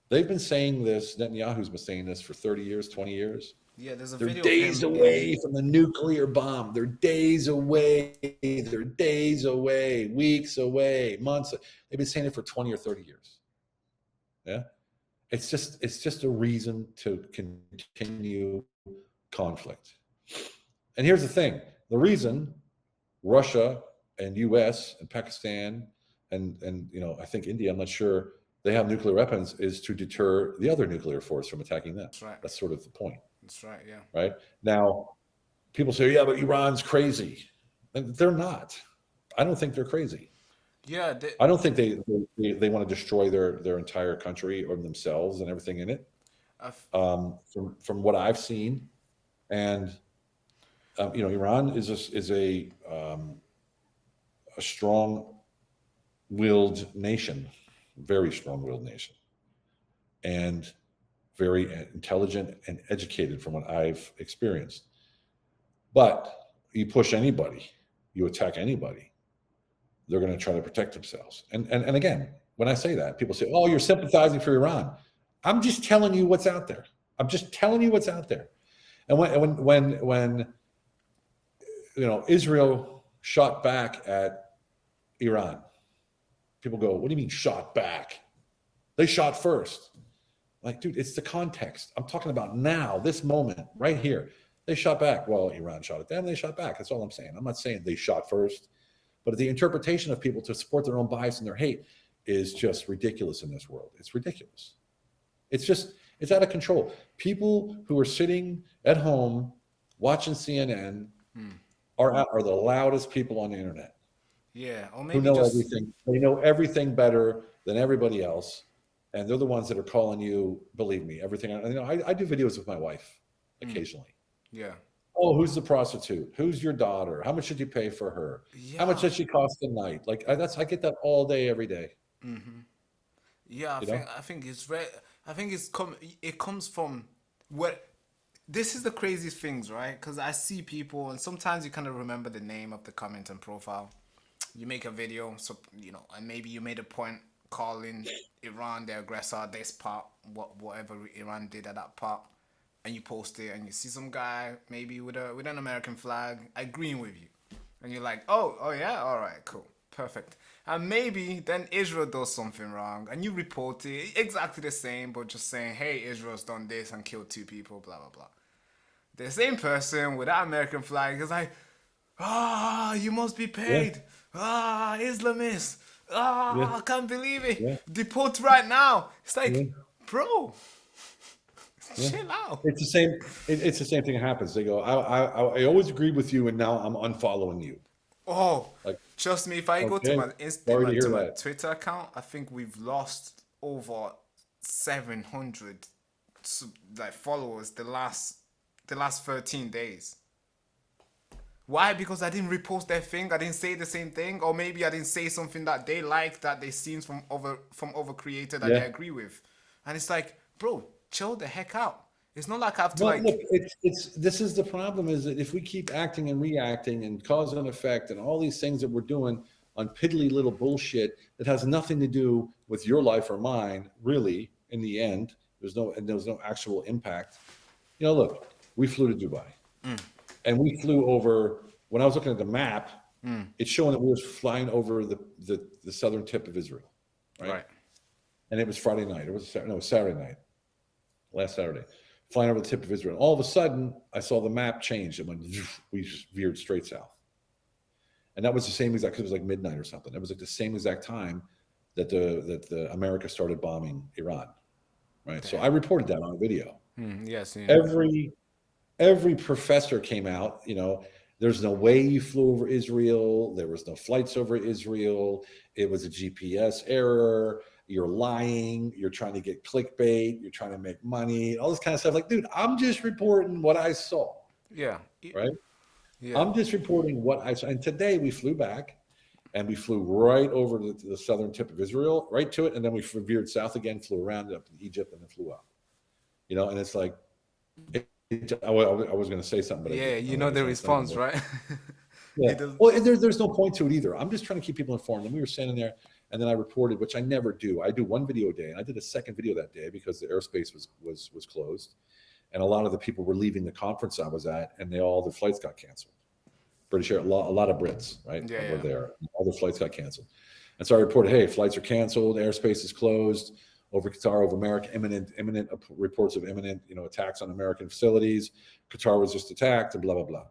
they've been saying this. Netanyahu's been saying this for 30 years, 20 years. Yeah, there's a They're video. days away from the nuclear bomb. They're days away. They're days away, weeks away, months. They've been saying it for 20 or 30 years. Yeah. It's just a reason to continue conflict. And here's the thing: the reason Russia and U.S. and Pakistan and I think India, I'm not sure, they have nuclear weapons is to deter the other nuclear force from attacking them. That's right. That's sort of the point. That's right. Yeah. Right now, people say, "Yeah, but Iran's crazy." And they're not. I don't think they're crazy. Yeah, I don't think they want to destroy their entire country or themselves and everything in it. From what I've seen, and Iran is a strong-willed nation, very strong-willed nation, and very intelligent and educated from what I've experienced. But you push anybody, you attack anybody, they're going to try to protect themselves. And again, when I say that, people say, "Oh, you're sympathizing for Iran." I'm just telling you what's out there. I'm just telling you what's out there. And when Israel shot back at Iran, people go, "What do you mean shot back? They shot first." Like, dude, it's the context. I'm talking about now, this moment, right here. They shot back. Well, Iran shot at them. They shot back. That's all I'm saying. I'm not saying they shot first. But the interpretation of people to support their own bias and their hate is just ridiculous in this world. It's ridiculous. It's out of control. People who are sitting at home watching CNN are the loudest people on the internet. Yeah, or maybe who know everything. They know everything better than everybody else, and they're the ones that are calling you. Believe me, everything. I do videos with my wife occasionally. Yeah. Oh, who's the prostitute? Who's your daughter? How much did you pay for her? Yeah. How much does she cost a night? Like I get that all day, every day. Mm-hmm. Yeah, I think it's right. I think it comes from what. This is the craziest things, right? Because I see people, and sometimes you kind of remember the name of the comment and profile. You make a video, so and maybe you made a point calling Iran the aggressor, this part, whatever Iran did at that part. And you post it, and you see some guy maybe with an American flag agreeing with you, and you're like, oh yeah, all right, cool, perfect. And maybe then Israel does something wrong, and you report it exactly the same, but just saying, hey, Israel's done this and killed 2 people, blah blah blah. The same person with that American flag is like, you must be paid, Islamists, I can't believe it, deport right now. It's like. bro, Yeah. chill out. It's the same. It's the same thing that happens. They go, I always agreed with you, and now I'm unfollowing you. Oh, Like, trust me, if I go to okay, my sorry to to hear my that. Twitter account, I think we've lost over 700 like followers the last 13 days. Why? Because I didn't repost their thing. I didn't say the same thing, or maybe I didn't say something that they like, that they seen from other creator that they Yeah. agree with, and it's like, bro, chill the heck out. It's not like I have to Well, look, like, it's this is the problem, is that if we keep acting and reacting and cause and effect and all these things that we're doing on piddly little bullshit that has nothing to do with your life or mine, really, in the end, there's no actual impact. You know, look, we flew to Dubai, and we flew over. When I was looking at the map, it's showing that we were flying over the southern tip of Israel, right? right, And it was Friday night. It was Saturday night, last Saturday, flying over the tip of Israel. All of a sudden, I saw the map change. It went, we just veered straight south. And that was the same exact, because it was like midnight or something. It was like the same exact time that the America started bombing Iran, right? So I reported that on a video. yes, yeah. Every professor came out, there's no way you flew over Israel. There was no flights over Israel. It was a GPS error. You're lying. You're trying to get clickbait. You're trying to make money, all this kind of stuff. Like, dude, I'm just reporting what I saw, Yeah, right? yeah. I'm just reporting what I saw. And today we flew back, and we flew right over the southern tip of Israel, right to it. And then we veered south again, flew around up to Egypt, and then flew up. And it's like, I was going to say something, but Yeah, I you know the it's not response, right? Yeah. It does. Well, there's no point to it either. I'm just trying to keep people informed. And we were standing there, and then I reported, which I never do. I do one video a day, and I did a second video that day because the airspace was closed, and a lot of the people were leaving the conference I was at, and all the flights got canceled. British Air, a lot of Brits, right, Yeah, were yeah. there. All the flights got canceled, and so I reported, hey, flights are canceled, airspace is closed over Qatar, over America, imminent reports of imminent, attacks on American facilities. Qatar was just attacked, and blah blah blah.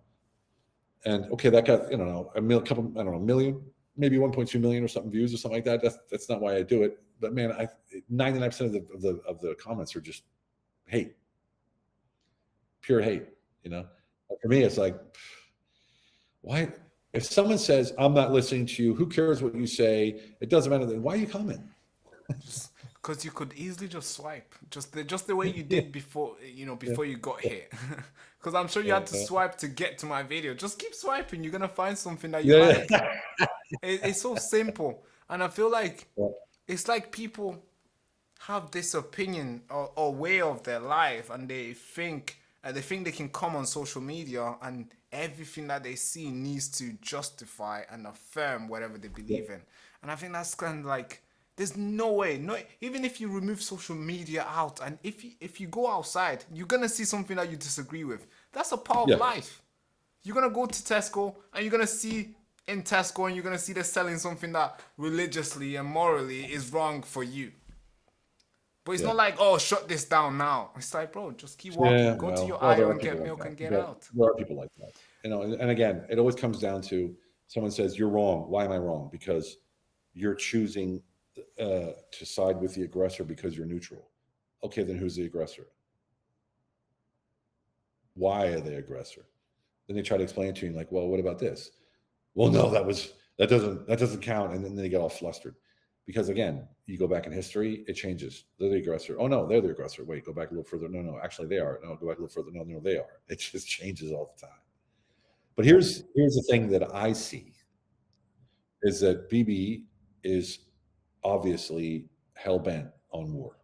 And okay, that got a million, maybe 1.2 million or something views or something like that. That's not why I do it. But man, 99% of the comments are just hate, pure hate. For me, it's like, why? If someone says I'm not listening to you, who cares what you say? It doesn't matter. Then why are you commenting? Just because you could easily just swipe, just the way you Yeah, did before, yeah, before you got hit. Because I'm sure you yeah, had to swipe to get to my video. Just keep swiping. You're gonna find something that you yeah, like. It's so simple, and I feel like yeah. it's like people have this opinion or way of their life, and they think they can come on social media, and everything that they see needs to justify and affirm whatever they believe in. And I think that's kind of like, there's no way, no, even if you remove social media out, and if you go outside, you're gonna see something that you disagree with. That's a part of Yeah. life. You're gonna go to Tesco, and you're gonna see in Tesco, and you're gonna see they're selling something that religiously and morally is wrong for you. But it's Yeah. not like, oh, shut this down now. It's like, bro, just keep walking. Yeah, Go to your there aisle are and people get like milk that. and get out. There are people like that. And again, it always comes down to someone says you're wrong. Why am I wrong? Because you're choosing to side with the aggressor because you're neutral. Okay, then who's the aggressor? Why are they aggressor? Then they try to explain it to you like, well, what about this? Well, no, that doesn't count. And then they get all flustered. Because again, you go back in history, it changes. They're the aggressor. Oh no, they're the aggressor. Wait, go back a little further. No, actually they are. No, go back a little further. No, they are. It just changes all the time. But here's the thing that I see is that BB is obviously hell bent on war.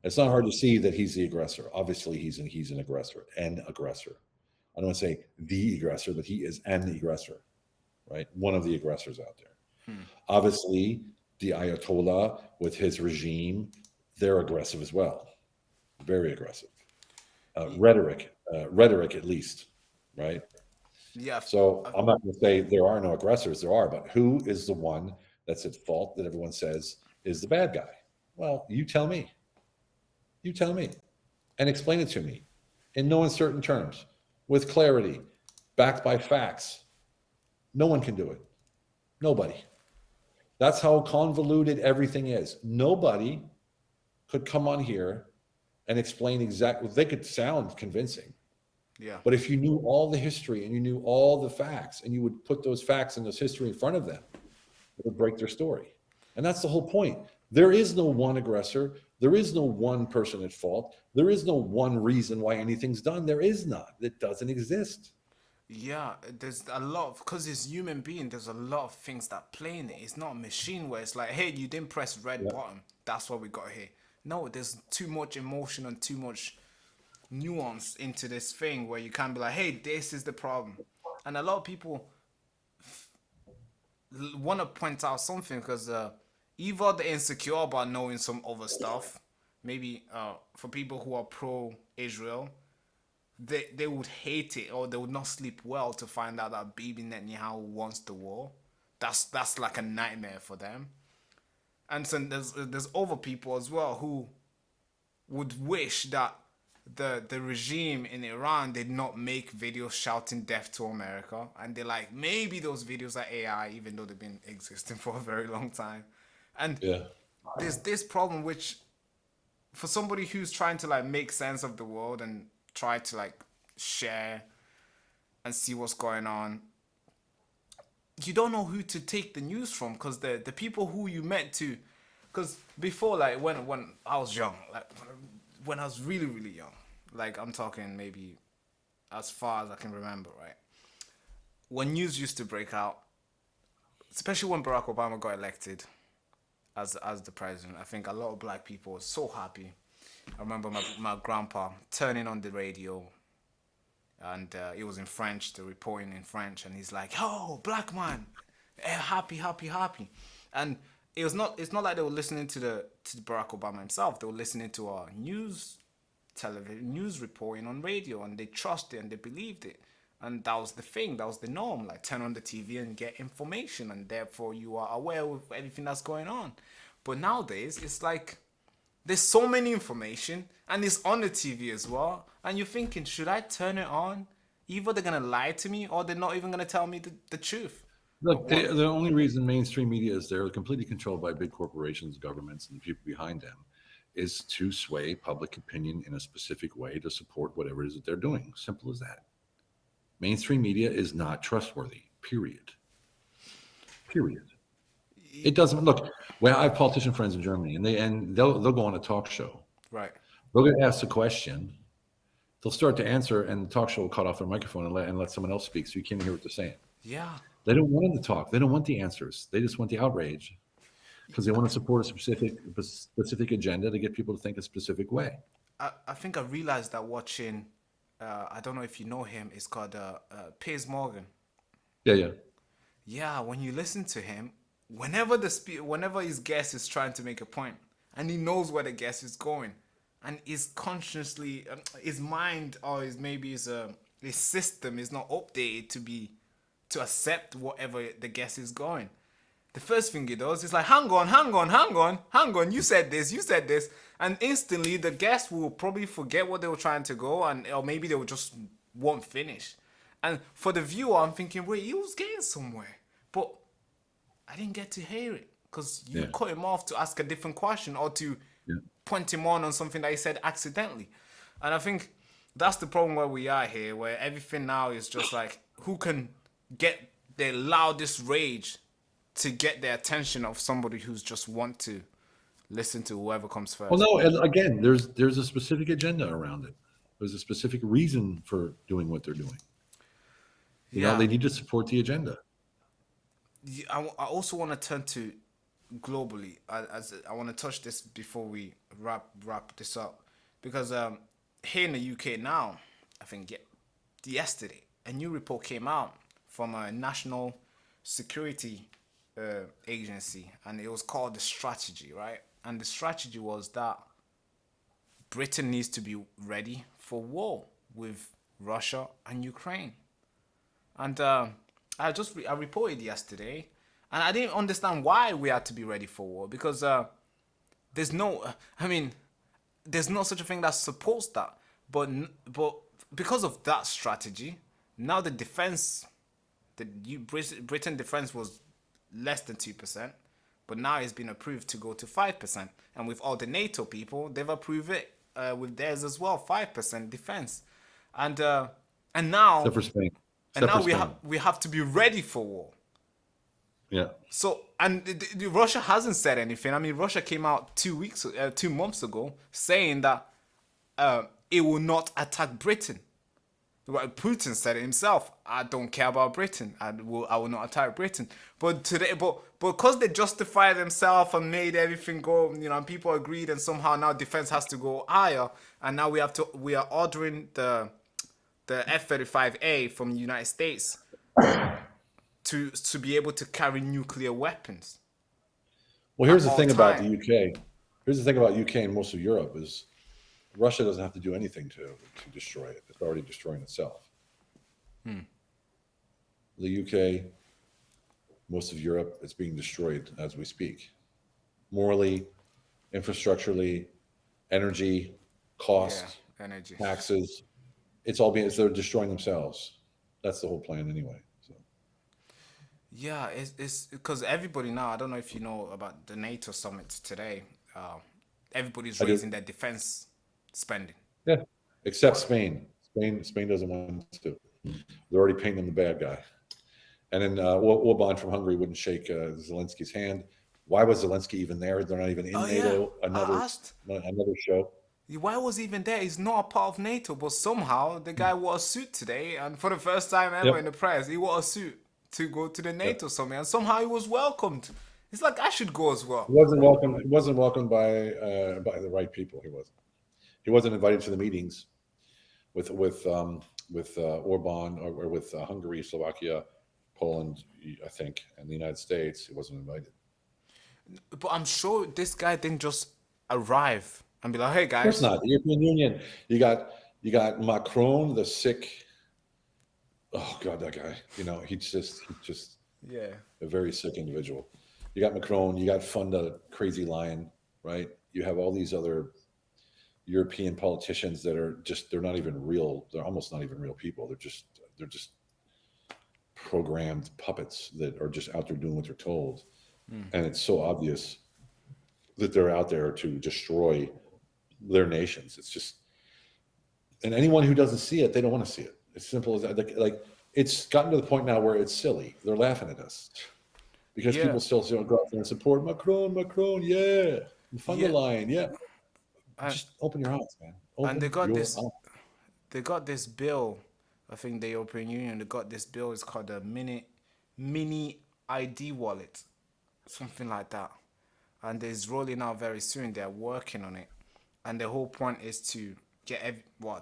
It's not hard to see that he's the aggressor. Obviously, he's an aggressor, an aggressor. I don't want to say the aggressor, but he is an aggressor, right? One of the aggressors out there. Obviously, the Ayatollah with his regime, they're aggressive as well, very aggressive. Rhetoric at least, right? Yeah. So I'm not going to say there are no aggressors. There are, but who is the one that's at fault that everyone says is the bad guy? Well, you tell me. You tell me, and explain it to me in no uncertain terms, with clarity, backed by facts. No one can do it. Nobody. That's how convoluted everything is. Nobody could come on here and explain exactly, they could sound convincing. Yeah. But if you knew all the history and you knew all the facts and you would put those facts and this history in front of them, it would break their story. And that's the whole point. There is no one aggressor. There is no one person at fault. There is no one reason why anything's done. There is none. It doesn't exist. Yeah, there's a lot of, because it's human being, there's a lot of things that play in it. It's not a machine where it's like, hey, you didn't press red button. That's what we got here. No, there's too much emotion and too much nuance into this thing where you can't be like, hey, this is the problem. And a lot of people want to point out something because either they're insecure about knowing some other stuff. Maybe for people who are pro-Israel, they would hate it or they would not sleep well to find out that Bibi Netanyahu wants the war. That's like a nightmare for them. And so there's other people as well who would wish that the regime in Iran did not make videos shouting death to America. And they're like, maybe those videos are AI, even though they've been existing for a very long time. And there's this problem which, for somebody who's trying to like make sense of the world and try to like share and see what's going on, you don't know who to take the news from, because the people who you meant to, because before, like when I was young, like when I was really, really young, like I'm talking maybe as far as I can remember, right? When news used to break out, especially when Barack Obama got elected as the president, I think a lot of black people were so happy. I remember my grandpa turning on the radio, and it was in French, the reporting in French, and he's like, "Oh, black man, happy, happy, happy," and it's not like they were listening to Barack Obama himself. They were listening to our television news reporting on radio, and they trusted and they believed it, and that was the thing, that was the norm. Like, turn on the TV and get information, and therefore you are aware of everything that's going on. But nowadays, it's like there's so many information, and it's on the TV as well, and you're thinking, should I turn it on? Either they're gonna lie to me, or they're not even gonna tell me the truth. Look, the only reason mainstream media is there, completely controlled by big corporations, governments, and the people behind them, is to sway public opinion in a specific way to support whatever it is that they're doing. Simple as that. Mainstream media is not trustworthy, period. Period. It doesn't look. Well, I have politician friends in Germany, and they'll go on a talk show. Right. They'll get asked a question. They'll start to answer, and the talk show will cut off their microphone and let someone else speak, so you can't hear what they're saying. Yeah. They don't want them to talk. They don't want the answers. They just want the outrage, because they want to support a specific agenda to get people to think a specific way. I think I realized that watching, I don't know if you know him, it's called Piers Morgan. Yeah. Yeah, when you listen to him, whenever his guest is trying to make a point, and he knows where the guest is going, and is consciously, his mind or his system is not updated to accept whatever the guest is going. The first thing he does is like, hang on, you said this, and instantly the guest will probably forget what they were trying to go, or maybe they won't finish. And for the viewer, I'm thinking, wait, he was getting somewhere, but I didn't get to hear it because you cut him off to ask a different question or to point him on something that he said accidentally. And I think that's the problem where we are here, where everything now is just like, who can get the loudest rage to get the attention of somebody who's just want to listen to whoever comes first. Well, no, and again, there's a specific agenda around it. There's a specific reason for doing what they're doing. You know, they need to support the agenda. I also want to turn to globally. I want to touch this before we wrap this up, because here in the UK now, I think yesterday a new report came out from a national security agency, and it was called the strategy, right? And the strategy was that Britain needs to be ready for war with Russia and Ukraine. And I reported yesterday, and I didn't understand why we had to be ready for war, because there's no such a thing that supports that. But because of that strategy, now the defense, Britain defense was less than 2%, but but now it's been approved to go to 5%. And with all the NATO people, they've approved it with theirs as well, 5% defense. And now, Except for Spain. and Except now for Spain. we have to be ready for war. Yeah. So, and Russia hasn't said anything. I mean, Russia came out 2 months ago saying that it will not attack Britain. Well, Putin said it himself. I don't care about Britain. I will not attack Britain. But today, but because they justified themselves and made everything go, and people agreed, and somehow now defense has to go higher, and now we are ordering the F-35A from the United States to be able to carry nuclear weapons. Well, here's the thing about the UK. Here's the thing about UK and most of Europe is Russia doesn't have to do anything to destroy it. It's already destroying itself. The UK, most of Europe, it's being destroyed as we speak. Morally, infrastructurally, energy, cost, energy, taxes. They're destroying themselves. That's the whole plan anyway. So. Yeah, it's because everybody now, I don't know if you know about the NATO summit today. Everybody's raising their defense spending. Yeah, except Spain. Spain doesn't want to. They're already painting him the bad guy. And then Orban from Hungary wouldn't shake Zelensky's hand. Why was Zelensky even there? They're not even in NATO. Yeah. Another show. Why was he even there? He's not a part of NATO, but somehow the guy wore a suit today, and for the first time ever in the press, he wore a suit to go to the NATO summit, and somehow he was welcomed. It's like I should go as well. He wasn't welcomed by the right people. He wasn't invited to the meetings with Orban or with Hungary, Slovakia, Poland, I think, and the United States. He wasn't invited. But I'm sure this guy didn't just arrive and be like, "Hey guys." Of course not. The European Union. You got Macron, the sick. Oh God, that guy. He's just a very sick individual. You got Macron. You got Funda, crazy lion, right? You have all these other European politicians that are they're not even real. They're almost not even real people. They're just programmed puppets that are just out there doing what they're told. And it's so obvious that they're out there to destroy their nations. It's just, and anyone who doesn't see it, they don't want to see it. It's simple as that. Like it's gotten to the point now where it's silly. They're laughing at us because people still go out there and support Macron, yeah, von der Leyen, yeah. Just open your eyes, man. And they got this bill. I think the European Union, they got this bill. It's called a mini ID wallet, something like that. And it's rolling out very soon. They're working on it, and the whole point is to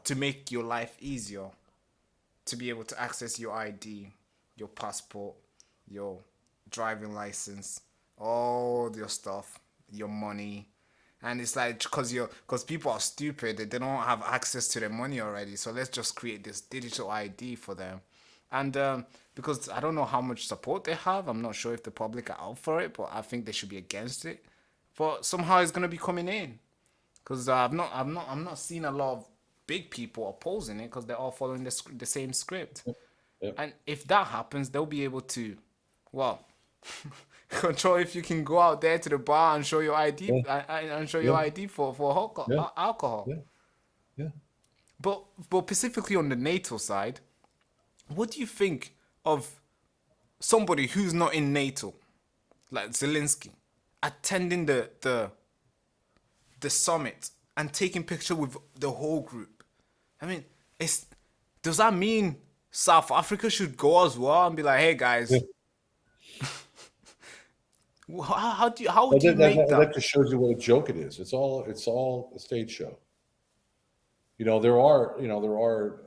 to make your life easier, to be able to access your ID, your passport, your driving license, all your stuff, your money. And it's like, because people are stupid, they don't have access to their money already. So let's just create this digital ID for them. And because I don't know how much support they have, I'm not sure if the public are out for it, but I think they should be against it. But somehow it's gonna be coming in, because I'm not seeing a lot of big people opposing it, because they're all following the same script. Yep. And if that happens, they'll be able to, control if you can go out there to the bar and show your ID and show your ID for alcohol. Yeah. But specifically on the NATO side, what do you think of somebody who's not in NATO, like Zelensky, attending the summit and taking picture with the whole group? I mean, does that mean South Africa should go as well and be like, "Hey guys"? Yeah. How would you make that? That just shows you what a joke it is. It's all a stage show. There are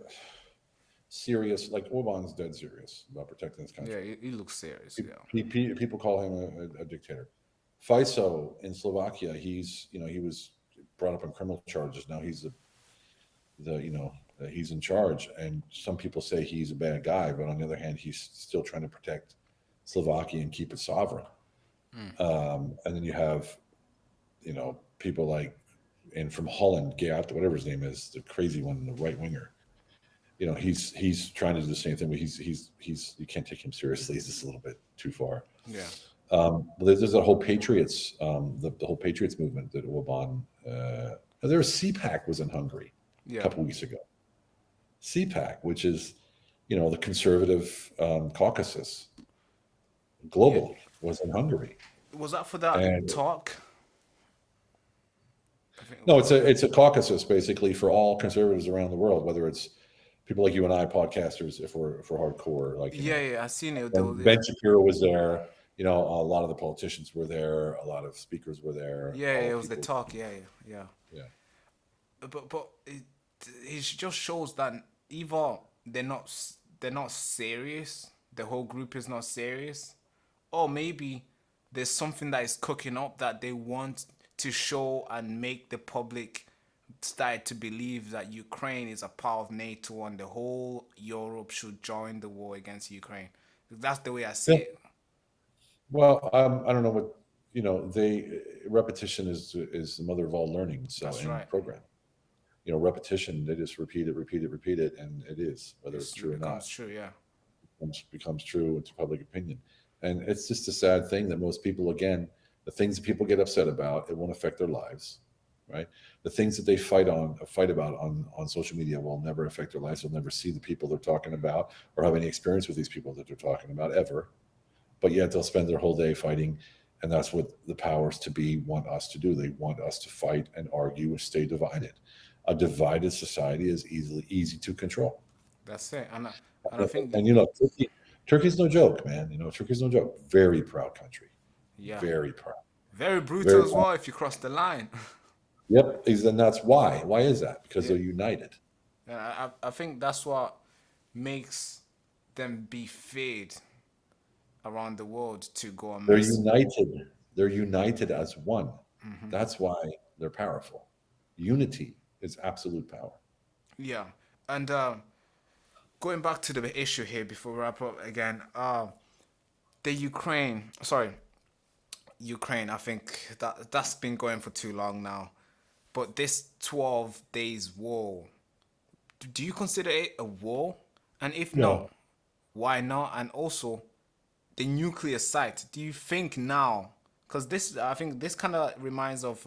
serious, like Orban's dead serious about protecting his country. Yeah, he looks serious. People call him a dictator. Fico in Slovakia, he was brought up on criminal charges. Now he's he's in charge, and some people say he's a bad guy, but on the other hand, he's still trying to protect Slovakia and keep it sovereign. And then you have, people like, and from Holland, Geert, whatever his name is, the crazy one, the right winger. He's trying to do the same thing, but he's you can't take him seriously. He's just a little bit too far. Yeah. Well, there's a whole Patriots, the whole Patriots movement that Orban. There was CPAC was in Hungary a Yeah. couple weeks ago. CPAC, which is, the conservative Caucasus Yeah. globally, was in Hungary. Was that for that And talk? I think. no, it's a Caucasus basically for all conservatives around the world, whether it's people like you and I, podcasters, if we're hardcore, like Yeah, yeah, I seen it. There when was, Ben Shapiro was there, a lot of the politicians were there, a lot of speakers were there, yeah, all it the was the people. talk. Yeah, yeah, Yeah. yeah. But it just shows that either they're not serious. The whole group is not serious, or maybe there's something that is cooking up that they want to show and make the public start to believe that Ukraine is a part of NATO and the whole Europe should join the war against Ukraine. That's the way I see Yeah. it. Well, I don't know what they repetition is the mother of all learning. So That's in right. program, repetition, they just repeat it, and it is whether it's It true or becomes not. true. Yeah. Becomes true into public opinion. And it's just a sad thing that most people, again, the things that people get upset about, it won't affect their lives, right? The things that they fight about on social media will never affect their lives. They'll never see the people they're talking about or have any experience with these people that they're talking about ever. But yet they'll spend their whole day fighting. And that's what the powers to be want us to do. They want us to fight and argue and stay divided. A divided society is easy to control. That's it. And I think And Turkey's no joke, man. Turkey's no joke. Very proud country. yeah, Very proud. very brutal Very as proud. well if you cross the line. Yep. And that's why. Why is that? Because Yeah. they're united. And I think that's what makes them be feared around the world to go and They're mess. united. They're united as one. That's why they're powerful. Unity is absolute power. Yeah. And going back to the issue here before we wrap up again, the Ukraine, I think that's been going for too long now. But this 12 days war, do you consider it a war? And if No. no, why not? And also, the nuclear site. Do you think now? Because I think this kind of reminds of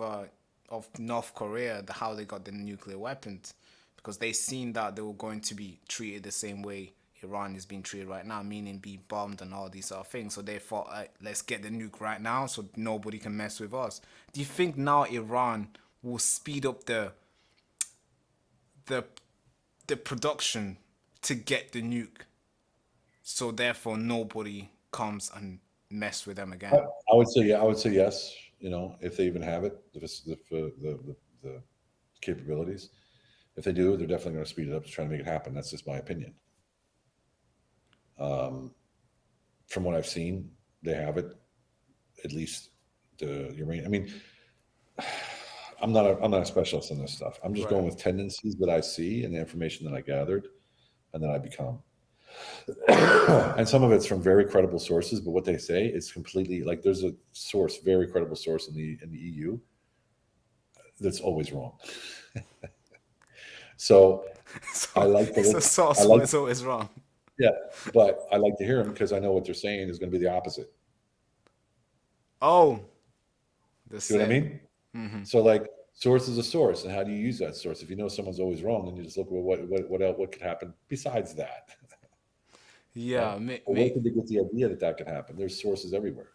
North Korea, how they got the nuclear weapons, because they seen that they were going to be treated the same way Iran is being treated right now, meaning be bombed and all these sort of things. So they thought, let's get the nuke right now, so nobody can mess with us. Do you think now Iran will speed up the the production to get the nuke, so therefore nobody comes and mess with them again? I would say, yeah, I would say yes. If they even have it, the capabilities. If they do, they're definitely going to speed it up to try to make it happen. That's just my opinion. From what I've seen, they have it. At least the uranium. I mean, I'm not a specialist in this stuff. I'm just Right. going with tendencies that I see and the information that I gathered, and that I become. And some of it's from very credible sources, but what they say is completely like there's a source, very credible source in the EU that's always wrong. So I like It's to a sauce, I but like it's always wrong. yeah, but I like to hear them because I know what they're saying is going to be the opposite. Oh, the See what I same. mean? So like source is a source, and how do you use that source? If you know someone's always wrong, then you just look at what else, what could happen besides that, right? Yeah, But where could they get the idea that could happen? There's sources everywhere,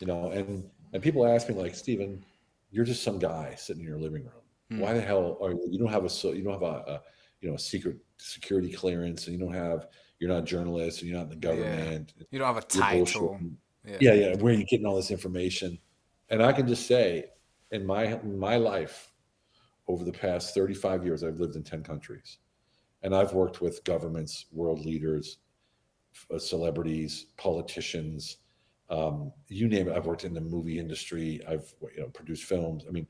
and people ask me like, Stephen, you're just some guy sitting in your living room. Why the hell are you don't have you don't have a secret security clearance, and you're not a journalist, and you're not in the yeah. government. You don't have a You're title. bullshitting. Yeah. Yeah. Where are you getting all this information? And I can just say, in my life, over the past 35 years, I've lived in 10 countries, and I've worked with governments, world leaders, celebrities, politicians, you name it. I've worked in the movie industry. I've produced films. I mean,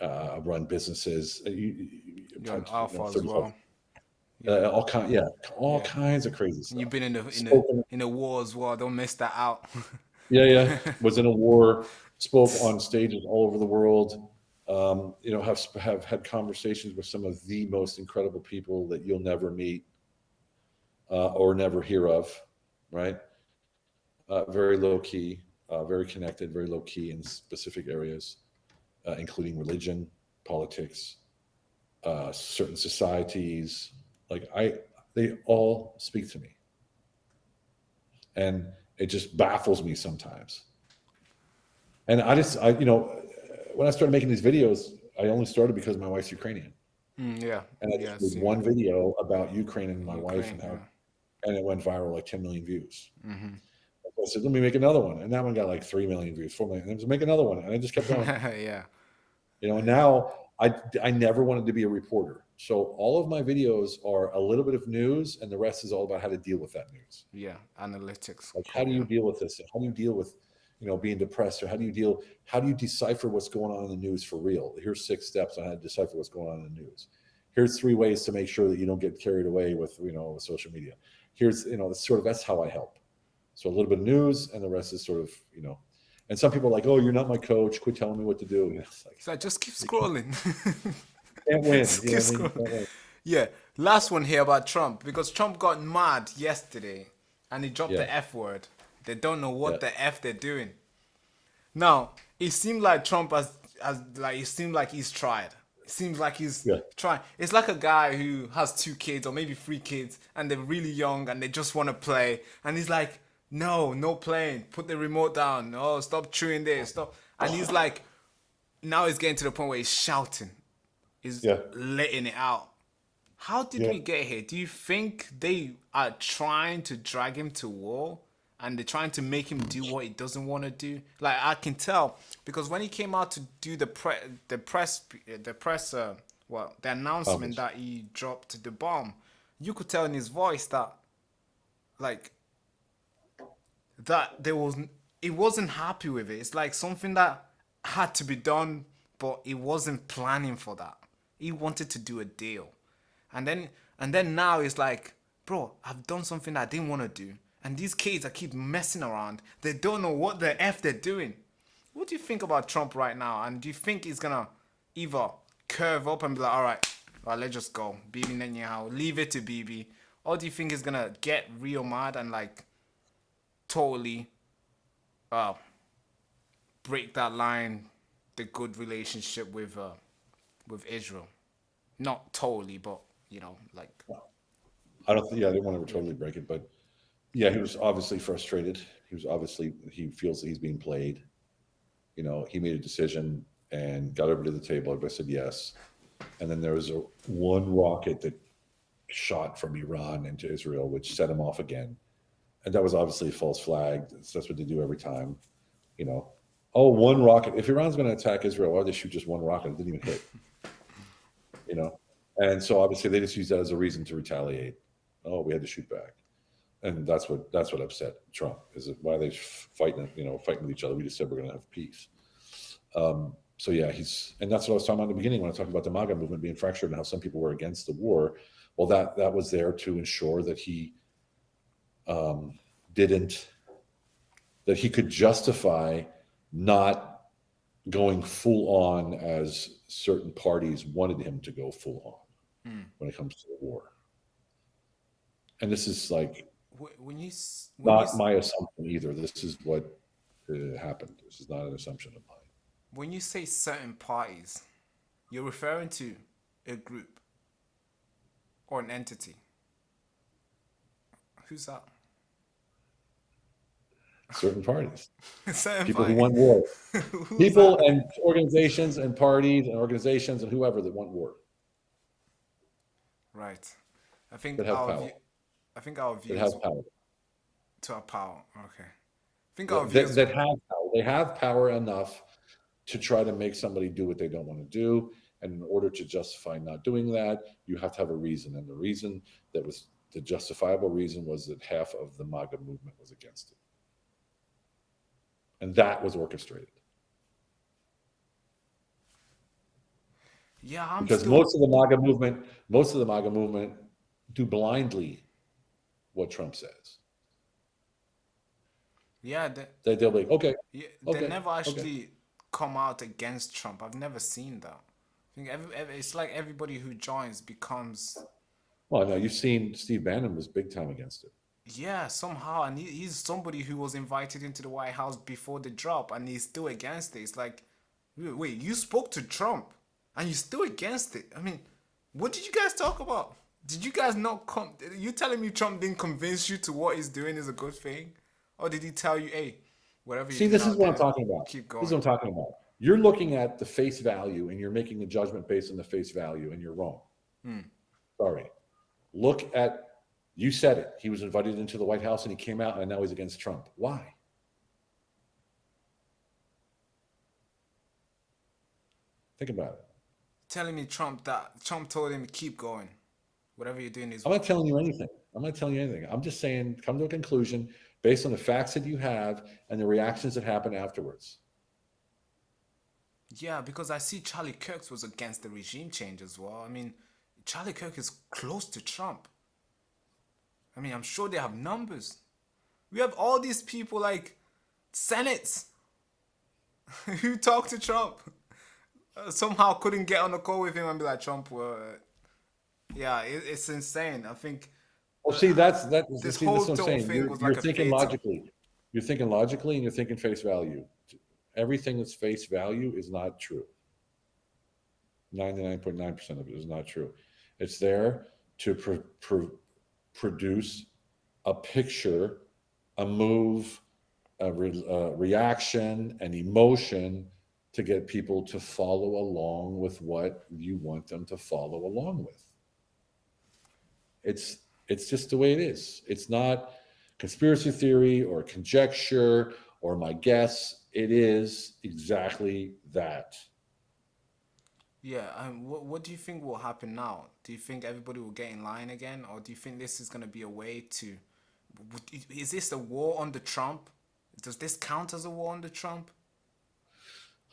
I've run businesses. You're an alpha as 35, well. Yeah. all Yeah. kinds of crazy And you've stuff. been Spoken, in the war as well. Don't miss that out. yeah. Was in a war. Spoke on stages all over the world. Have had conversations with some of the most incredible people that you'll never meet or never hear of. Right. Very low key. very connected, very low key in specific areas, including religion, politics, certain societies. Like they all speak to me, and it just baffles me sometimes. And when I started making these videos, I only started because my wife's Ukrainian, Yeah, and I yeah, just I've made seen that. one video about Ukraine and my wife Ukraine, and how, yeah. and it went viral, like 10 million views. Mm-hmm. I said, let me make another one, and that one got like 3 million views, 4 million. And I make another one, and I just kept going. Yeah, And now I never wanted to be a reporter, so all of my videos are a little bit of news, and the rest is all about how to deal with that news. yeah, analytics, Like, how cool, do you yeah. deal with this? How do you deal with, being depressed, or how do you decipher what's going on in the news for real? Here's 6 steps on how to decipher what's going on in the news. Here's 3 ways to make sure that you don't get carried away with, with social media. Here's, that's how I help. So a little bit of news, and the rest is sort of, and some people are like, oh, you're not my coach. Quit telling me what to do. It's like, So just keep you can't, scrolling. can't win. Just You know keep what I mean? You scrolling. can't win. Yeah, last one here about Trump, because Trump got mad yesterday and he dropped Yeah. the F word. They don't know Yeah. what the F they're doing. Now, it seemed like Trump it seemed like he's tried. It seems like he's Yeah. trying. It's like a guy who has 2 kids or maybe 3 kids and they're really young and they just want to play. And he's like, no, no playing. Put the remote down. Oh, stop chewing this. Stop. And he's like, now he's getting to the point where he's shouting. He's Yeah. letting it out. How did Yeah. we get here? Do you think they are trying to drag him to war and they're trying to make him do what he doesn't want to do? Like, I can tell because when he came out to do the announcement Obvious. that he dropped the bomb, you could tell in his voice that like he wasn't happy with it. It's like something that had to be done, but he wasn't planning for that. He wanted to do a deal. And then now it's like, bro, I've done something I didn't want to do. And these kids that keep messing around, they don't know what the F they're doing. What do you think about Trump right now? And do you think he's gonna either curve up and be like, all right, let's just go. Bibi Netanyahu, leave it to Bibi. Or do you think he's gonna get real mad and like totally break that line, the good relationship with Israel? Not totally, but like I don't think, yeah, I didn't want to totally break it, but yeah, he was obviously frustrated. He feels that he's being played. He made a decision and got over to the table. Everybody said yes. And then there was one rocket that shot from Iran into Israel, which set him off again. And that was obviously a false flag. That's what they do every time. Oh, one rocket. If Iran's going to attack Israel, why would they shoot just one rocket? It didn't even hit. And so obviously they just use that as a reason to retaliate. Oh, we had to shoot back. And that's what upset Trump. Is it why are they fighting with each other? We just said we're going to have peace. So yeah, and that's what I was talking about in the beginning when I talked about the MAGA movement being fractured and how some people were against the war. Well, that was there to ensure that he that he could justify not going full on as certain parties wanted him to go full on when it comes to the war. And this is like not my assumption either. This is what happened. This is not an assumption of mine. When you say certain parties, you're referring to a group or an entity. Who's that? Certain parties. Certain People parties. who want war. People that? and organizations and parties and organizations and whoever that want war. Right. I think That have power. Our views That have power. to our power. Okay. I think That, our views that have power. They have power enough to try to make somebody do what they don't want to do. And in order to justify not doing that, you have to have a reason. And the reason that was the justifiable reason was that half of the MAGA movement was against it. And that was orchestrated. Yeah, because most of the MAGA movement do blindly what Trump says. Yeah, they'll be okay. Yeah, okay, they never actually come out against Trump. I've never seen that. I think it's like everybody who joins becomes. Well, no, you've seen Steve Bannon was big time against it. Yeah, somehow, and he's somebody who was invited into the White House before the drop, and he's still against it. It's like, wait, you spoke to Trump, and you're still against it. I mean, what did you guys talk about? Did you guys not come? You telling me Trump didn't convince you to what he's doing is a good thing, or did he tell you, hey, whatever you're See, doing this is out what I'm there, talking about. keep This is what going? I'm talking about. You're looking at the face value and you're making a judgment based on the face value, and you're wrong. Sorry. Look at, you said it. He was invited into the White House and he came out and now he's against Trump. Why? Think about it. Telling me that Trump told him keep going, whatever you're doing is. I'm not telling you anything. I'm not telling you anything. I'm just saying, come to a conclusion based on the facts that you have and the reactions that happen afterwards. Yeah, because I see Charlie Kirk was against the regime change as well. I mean, Charlie Kirk is close to Trump. I mean, I'm sure they have numbers. We have all these people like senates who talk to Trump. Somehow couldn't get on a call with him and be like, Trump, yeah, it's insane. I think Well, see, that's this see, this whole is what I'm total saying. thing was You're like a thinking fatal. logically. You're thinking logically, and you're thinking face value. Everything that's face value is not true. 99.9% of it is not true. It's there to produce a picture, a move, a reaction, an emotion to get people to follow along with what you want them to follow along with. It's just the way it is. It's not conspiracy theory or conjecture or my guess. It is exactly that. Yeah, what do you think will happen now? Do you think everybody will get in line again, or do you think this is gonna be a way to? Is this a war on the Trump? Does this count as a war on the Trump?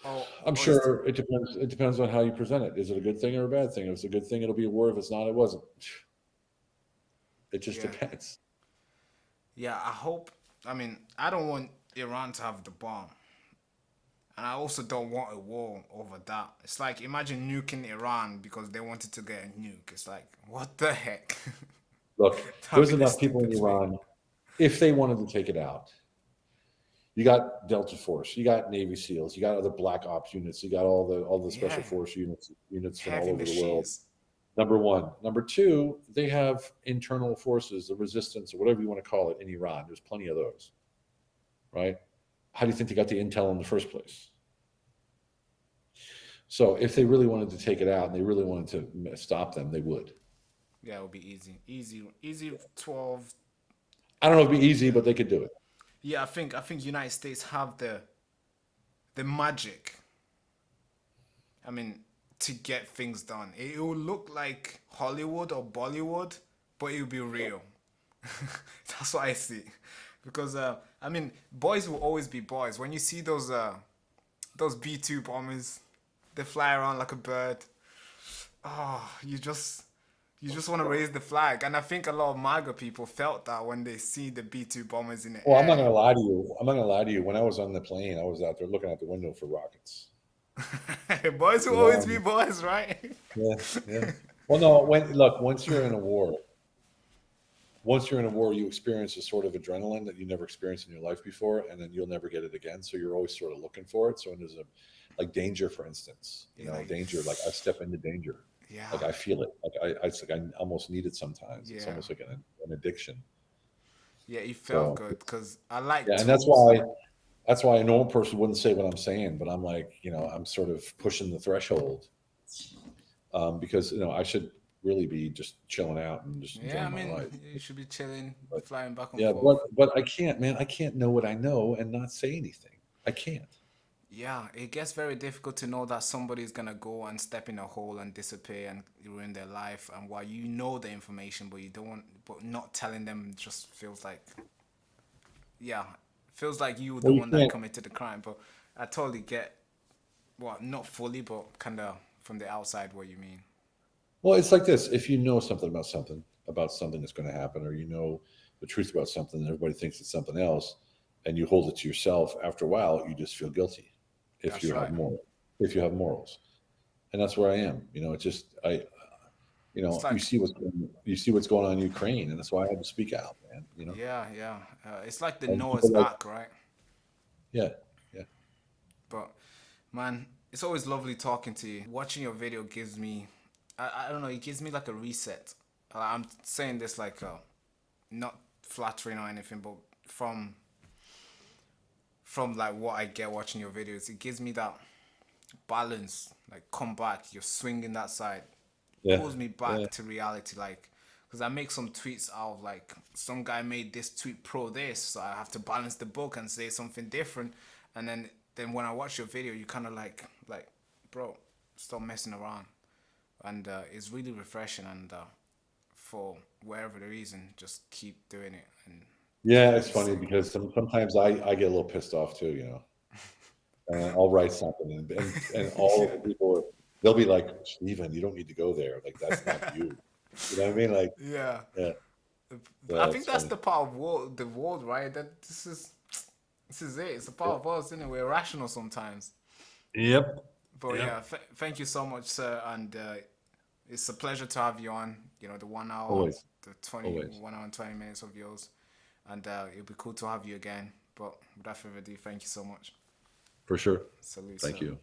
I'm Or is sure it depends. It depends on how you present it. Is it a good thing or a bad thing? If it's a good thing, it'll be a war. If it's not, it wasn't. It just yeah, depends. yeah. I hope. I mean, I don't want Iran to have the bomb, and I also don't want a war over that. It's like imagine nuking Iran because they wanted to get a nuke. It's like what the heck? Look, That'd there's be the enough people in stupidest thing. Iran. If they wanted to take it out, you got Delta Force, you got Navy SEALs, you got other Black Ops units, you got all the Special Yeah, Force units from all heavy over the world. machines. Number one. Number two, they have internal forces, the resistance, or whatever you want to call it, in Iran. There's plenty of those, right? How do you think they got the intel in the first place? So if they really wanted to take it out and they really wanted to stop them, they would. Yeah, it would be easy, easy 12. I don't know if it'd be easy, but they could do it. Yeah, I think United States have the magic. I mean, to get things done. It will look like Hollywood or Bollywood, but it will be real. That's what I see. Because I mean, boys will always be boys. When you see those B-2 bombers, they fly around like a bird. Oh, you just want to raise the flag. And I think a lot of MAGA people felt that when they see the B-2 bombers in the Well, I'm not air. going to lie to you. I'm not going to lie to you. When I was on the plane, I was out there looking out the window for rockets. Boys will You always know, be boys, right? yeah, yeah. Well, no. Look, once you're in a war, you experience a sort of adrenaline that you never experienced in your life before, and then you'll never get it again. So you're always sort of looking for it. So when there's like danger, for instance, Yeah, like, danger. Like I step into danger. yeah, Like I feel it. It's like I almost need it sometimes. It's yeah, almost like an addiction. yeah. It felt So good because I like yeah, and that's tools. why a normal person wouldn't say what I'm saying, but I'm like, I'm sort of pushing the threshold because I should really be just chilling out and just Yeah, I enjoying my mean, life. you should be chilling, But flying back and yeah, forth. but I can't, man. I can't know what I know and not say anything. I can't. Yeah, it gets very difficult to know that somebody's gonna go and step in a hole and disappear and ruin their life. And while you know the information, but you don't want, but not telling them just feels like, yeah, feels like you were the Well, you one that can't. committed the crime. But I totally get, well, not fully, but kind of from the outside what you mean. Well, it's like this: if you know something about something that's going to happen, or you know the truth about something, and everybody thinks it's something else, and you hold it to yourself, after a while, you just feel guilty. If That's you have right. morals, and that's where I am. It's just You It's know, like, you see what's going on in Ukraine, and that's why I had to speak out, man. You know, yeah, yeah. It's like the and Noah's people like, Ark, right? yeah, yeah, But man, it's always lovely talking to you. Watching your video gives me, I don't know, it gives me like a reset. I'm saying this like not flattering or anything, but from like what I get watching your videos, it gives me that balance. Like come back, you're swinging that side, yeah, pulls me yeah, back to reality. Like, because I make some tweets out of like some guy made this tweet pro this, so I have to balance the book and say something different. And then when I watch your video, you kind of like, bro, stop messing around. And it's really refreshing. And for wherever the reason, just keep doing it. And yeah. It's just funny say, because sometimes I get a little pissed off too, you know. And I'll write something, and all of the people, they'll be like, Steven, you don't need to go there. Like that's not you. You know what I mean? Like, yeah. yeah, I yeah. think It's that's funny. the part of the world, right? That this is it. It's a part of us, isn't it? We're rational sometimes. Yep. But yeah, Yep. thank you so much, sir. And it's a pleasure to have you on. You know, the 1 hour, Always. the 20, Always. 1 hour and 20 minutes of yours. And it'll be cool to have you again. But without further ado, thank you so much. For sure. Salute, Thank sir. you.